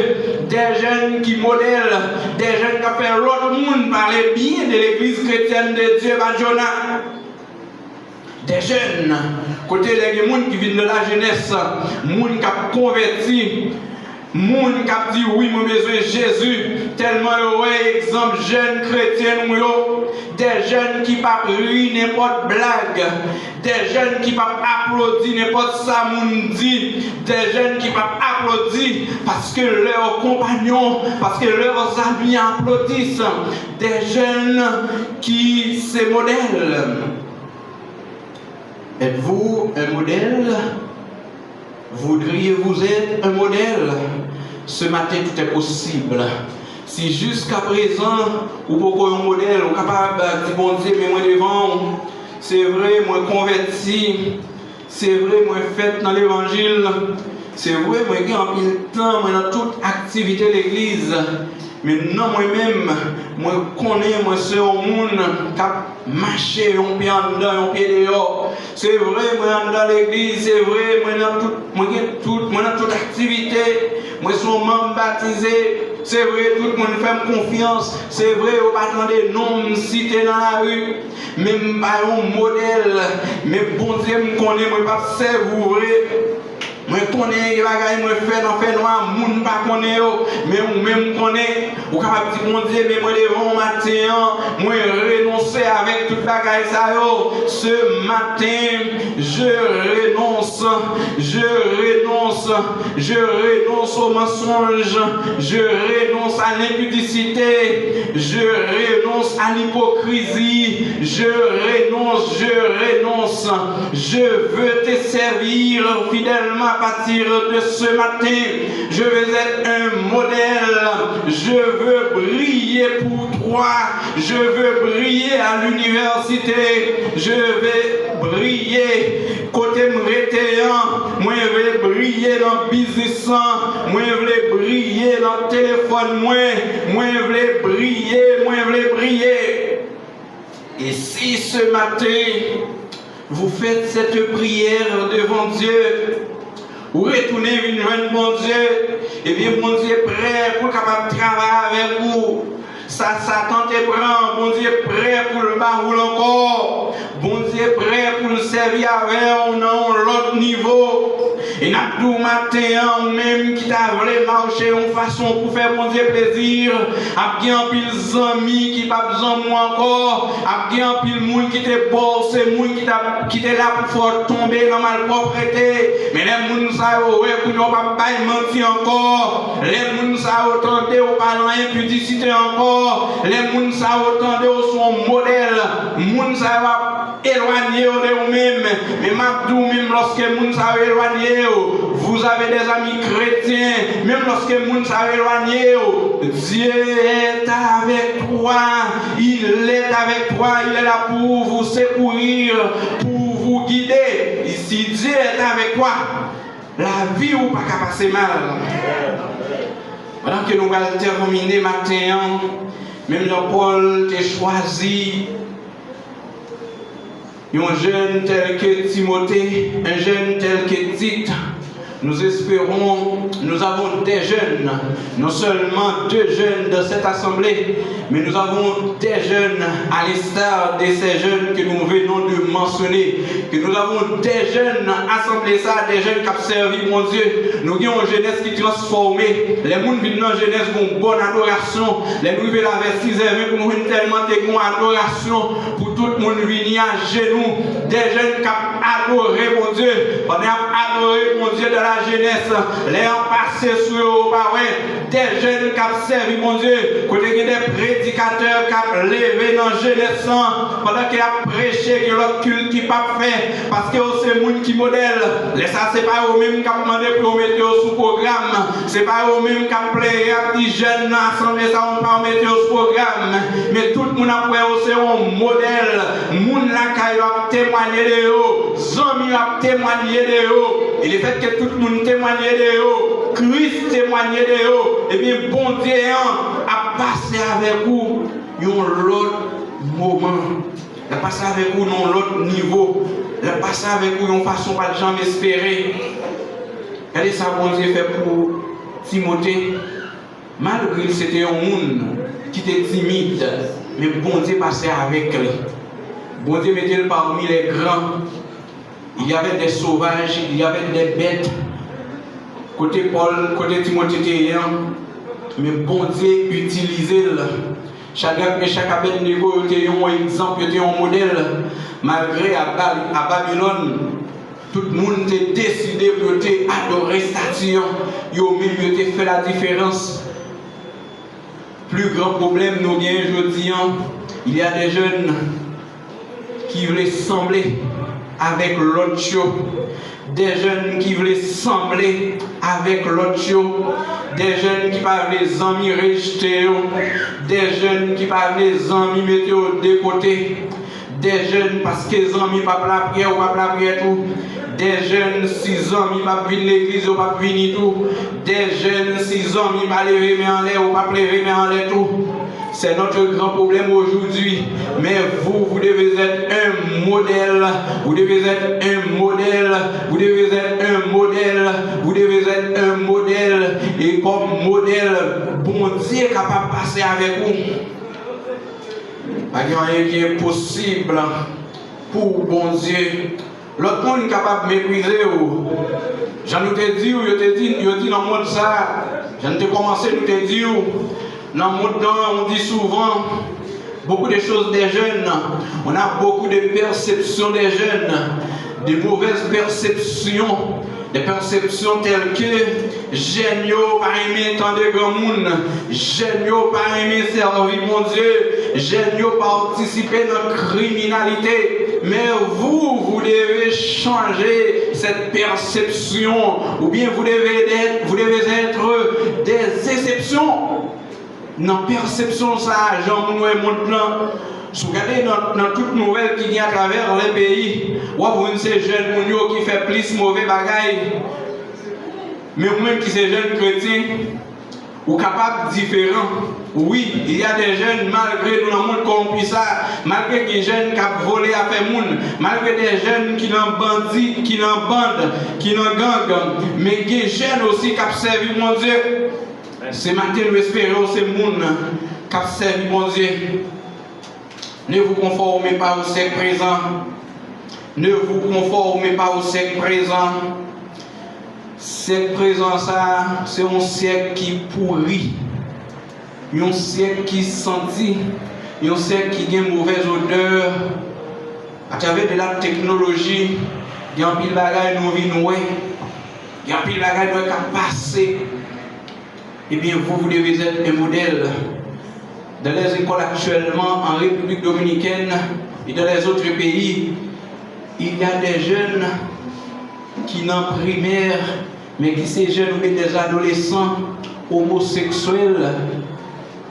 Des jeunes qui modèlent, des jeunes qui ont fait l'autre monde parler bien de l'église chrétienne de Dieu, Jonah. Des jeunes, côté les gens qui viennent de la jeunesse, des gens qui ont converti, des gens qui ont dit oui, moi besoin de Jésus, tellement heureux, exemple, jeunes chrétiens, des jeunes qui ne peuvent rire n'importe blague, des jeunes qui ne peuvent applaudir n'importe ça, dit, des jeunes qui ne peuvent applaudir parce que leurs compagnons, parce que leurs amis applaudissent, des jeunes qui se modèlent. Êtes-vous un modèle? Voudriez-vous être un modèle? Ce matin, tout est possible. Si jusqu'à présent, vous pouvez un modèle, vous êtes capable de dire, bon Dieu, mais moi devant, c'est vrai, moi converti, c'est vrai, moi fait dans l'évangile, c'est vrai, moi j'ai en pile temps, moi dans toute activité de l'église. Mais non, moi-même, moi connais, moi c'est un monde qui a marché, un pied en dedans, un pied dehors. C'est vrai, moi dans l'église, c'est vrai, moi dans toute activité, moi je suis un membre baptisé. C'est vrai, tout le monde fait confiance. C'est vrai, on va attendre des noms cités dans la rue. Même pas un modèle. Mais bon Dieu me connaît, moi pas servir. Moi connais les bagages, moi fais dans fait noir, moun pas connaît mais ou même connaît, ou capable dire mon Dieu, mais moi devant matin, moi renoncer avec toute bagaille ça yo. Ce matin, je renonce au mensonge, je renonce à l'impudicité, je renonce à l'hypocrisie, je renonce, je veux te servir fidèlement. À partir de ce matin, je veux être un modèle, je veux briller pour toi, je veux briller à l'université, je vais briller côté m'rétéant, moi je veux briller dans le business, moi je veux briller dans le téléphone, moi je veux briller. Et si ce matin, vous faites cette prière devant Dieu, vous retournez vers mon Dieu, et bien mon Dieu est prêt pour capable de travailler avec vous. Ça, Satan te prend, bon Dieu est prêt pour le baroul encore. Bon Dieu est prêt pour le servir avec on l'autre niveau. Et n'a tout matin, même qui t'a voulu marcher en façon pour faire mon Dieu plaisir. A bien pile amis qui pas besoin de moi encore. A bien pile monde qui te bosse, monde qui te là pour faire tomber dans malpropreté. Mais les gens savent ouais pour ne pas mentir encore. Les gens savent tenter au parlant impudicité encore. Les gens savent tenter au son modèle. Les gens savent éloigner de vous-même. Mais Mabdou même lorsque les gens savent éloigner, vous avez des amis chrétiens, même lorsque les gens savent éloigner, Dieu est avec toi, il est avec toi, il est là pour vous secourir, pour vous guider. Et si Dieu est avec toi, la vie ou pas qu'à passer mal. Pendant que nous allons terminer matin, même Paul t'a choisi un jeune tel que Timothée, un jeune tel que Tite. Nous espérons, nous avons des jeunes, non seulement 2 jeunes dans cette assemblée, mais nous avons des jeunes à l'instar de ces jeunes que nous venons de mentionner, que nous avons des jeunes assemblés, ça, des jeunes qui ont servi mon Dieu. Nous avons une jeunesse qui est transformée, les gens viennent dans la jeunesse pour une bonne adoration, les gens viennent vers 6h20 pour nous tellement de bonne adoration, pour tout le monde venir à genoux, des jeunes qui ont adoré mon Dieu, on a malheureux, mon Dieu, de la jeunesse, les ont passé sur eux, des jeunes qui ont servi, mon Dieu, côté des prédicateurs qui ont levé dans la jeunesse, pendant qu'ils ont prêché, que l'autre culte qui pas fait, parce que c'est le monde qui modèle. Ça, c'est pas eux-mêmes qui ont demandé pour mettre sous programme, c'est pas eux-mêmes qui ont plaidé à des jeunes assemblés, ça, on pas mettre sous programme, mais tout le monde a c'est un modèle, moun la kayo a témoigné de eux, Zami a témoigné de eux, et le fait que tout le monde témoigne de eux, Christ témoigne de eux, et bien bon Dieu a passé avec vous un autre moment, il a passé avec vous dans l'autre niveau, il a passé avec vous une façon pas de jamais espérer. Regardez ça, bon Dieu fait pour Timothée, malgré que c'était un monde qui était timide, mais bon Dieu passait avec lui. Bon Dieu mettait parmi les grands. Il y avait des sauvages, il y avait des bêtes. Côté Paul, côté Timothée, mais bon Dieu utilisait le. Chaque Abednego était un exemple, était un modèle. Malgré à Babylone, tout le monde était décidé pour adorer statue. Ils ont même fait la différence. Plus grand problème, nous bien aujourd'hui, il y a des jeunes qui veulent sembler avec l'autre chose. Des jeunes qui veulent sembler avec l'autre chose. Des jeunes qui parlent les amis rejetés. Des jeunes qui parlent les amis mettre de côté. Des jeunes parce que les amis ne pas la prière ou pas la prière tout. Des jeunes 6 ans, ils ne pas venir l'église ou pas venir tout. Des jeunes 6 ans, ils ne pas lever mais en l'air ou pas lever mais en l'air tout. C'est notre grand problème aujourd'hui. Mais vous devez être un modèle. Vous devez être un modèle. Vous devez être un modèle. Vous devez être un modèle. Et comme modèle, bon Dieu est capable de passer avec vous. Il y a rien qui est possible pour bon Dieu. L'autre monde est capable de mépriser. J'en ai dit, dans le monde ça. J'en ai commencé à te dire. Dans le monde, on dit souvent beaucoup de choses des jeunes. On a beaucoup de perceptions des jeunes, de mauvaises perceptions. Des perceptions telles que j'aime pas aimer tant de grand monde, j'aime pas aimer servir mon Dieu, j'aime participer dans la criminalité. Mais vous devez changer cette perception, ou bien vous devez être des exceptions. Dans la perception, ça, Jean-Mounoué Montlan. Si vous regardez dans toute nouvelle qui vient à travers les pays, vous avez ces jeunes qui font plus mauvais bagailles. Mais vous-même qui sont jeunes chrétiens, vous êtes capables différents. Oui, il y a des jeunes, malgré nous dans le monde corrompu ça, malgré des jeunes qui ont volé à faire monde, malgré des jeunes qui n'ont bandit, qui n'ont bande, qui n'ont gang, mais des jeunes aussi qui ont servi mon Dieu. C'est matin nous espérons ces monde qui ont servi mon Dieu. Ne vous conformez pas au siècle présent. Ne vous conformez pas au siècle présent. Siècle présent, ça, c'est un siècle qui pourrit. Un siècle qui sentit. Un siècle qui a une mauvaise odeur. À travers de la technologie, il y a un pile de bagages nous vivons. Il y a un pile de bagages qui passé. Eh bien, vous devez être un modèle. Dans les écoles actuellement en République dominicaine et dans les autres pays, il y a des jeunes qui n'ont primaire, mais qui sont jeunes ou des adolescents homosexuels.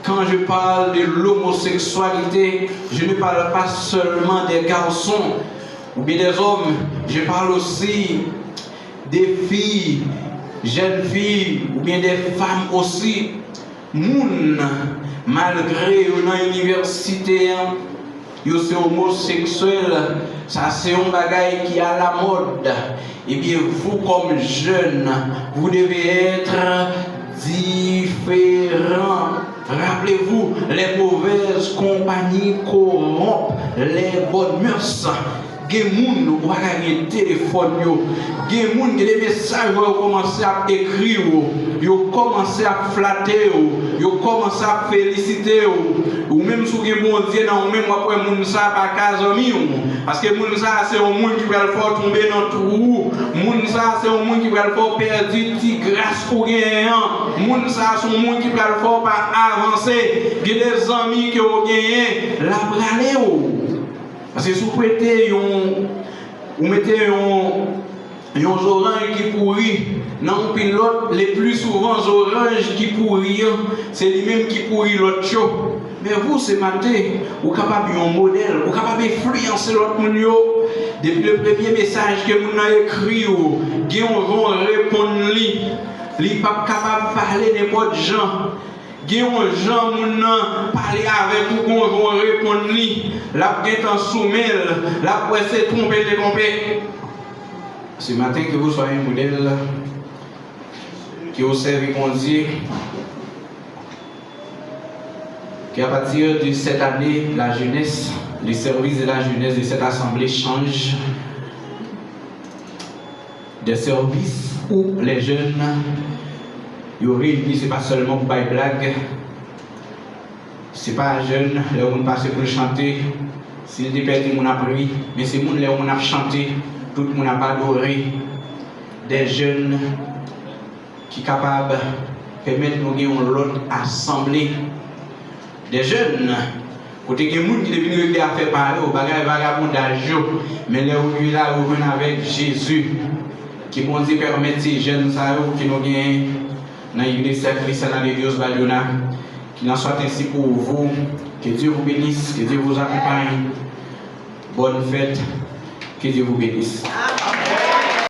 Quand je parle de l'homosexualité, je ne parle pas seulement des garçons ou bien des hommes, je parle aussi des filles, jeunes filles ou bien des femmes aussi. Moun, malgré une université, ils sont homosexuels, ça c'est un bagage qui est à la mode. Et bien vous comme jeunes, vous devez être différents. Rappelez-vous, les mauvaises compagnies corrompent les bonnes mœurs. gen moun ou pa gen téléphone yo, gen moun qui des messages yo commencé à écrire yo commencé à flatter yo commencé à féliciter ou même sou gen bon Dieu dans ou même après moun ça pas cas ami parce que moun ça c'est un monde qui va le faire tomber dans trou, moun ça c'est un monde qui va le faire perdre ti grâce pour gagner, moun ça c'est un monde qui va le faire pas avancer, gen des amis qui ont gagné la bralé parce que si vous prêtez vous mettez un orange qui pourrit, non pilote, les plus souvent oranges qui pourrit, c'est lui-même qui pourrit l'autre chose. Mais vous, ce matin, vous êtes capable d'un modèle, vous êtes capable d'influencer l'autre monde. Depuis le premier message que vous avez écrit, vous vont répondre, vous n'êtes pas capable de parler n'importe gens. Gen yon gens moun parler avec ou qu'on va répondre la gen en soumel la presse tromper de tromper. Ce matin que vous soyez un modèle qui vous servez mon Dieu, qu'à partir de cette année la jeunesse, le service de la jeunesse de cette assemblée change des services où les jeunes yo réunis, ce n'est pas seulement pour bailler blague, ce n'est pas jeune, les gens passent pour chanter, s'il est perdu, on a pris, mais c'est les gens qui ont chanté, tout le monde a adoré, des jeunes qui sont capables de permettre nous de l'autre assemblée, des jeunes, côté des gens qui sont venus à faire parler au bagage vagabondage, mais les gens là où viennent avec Jésus, qui vont dire permettre ces jeunes qui nous gagnent dans l'église chrétienne de Dios Badiona, qu'il en soit ainsi pour vous, que Dieu vous bénisse, que Dieu vous accompagne. Bonne fête, que Dieu vous bénisse.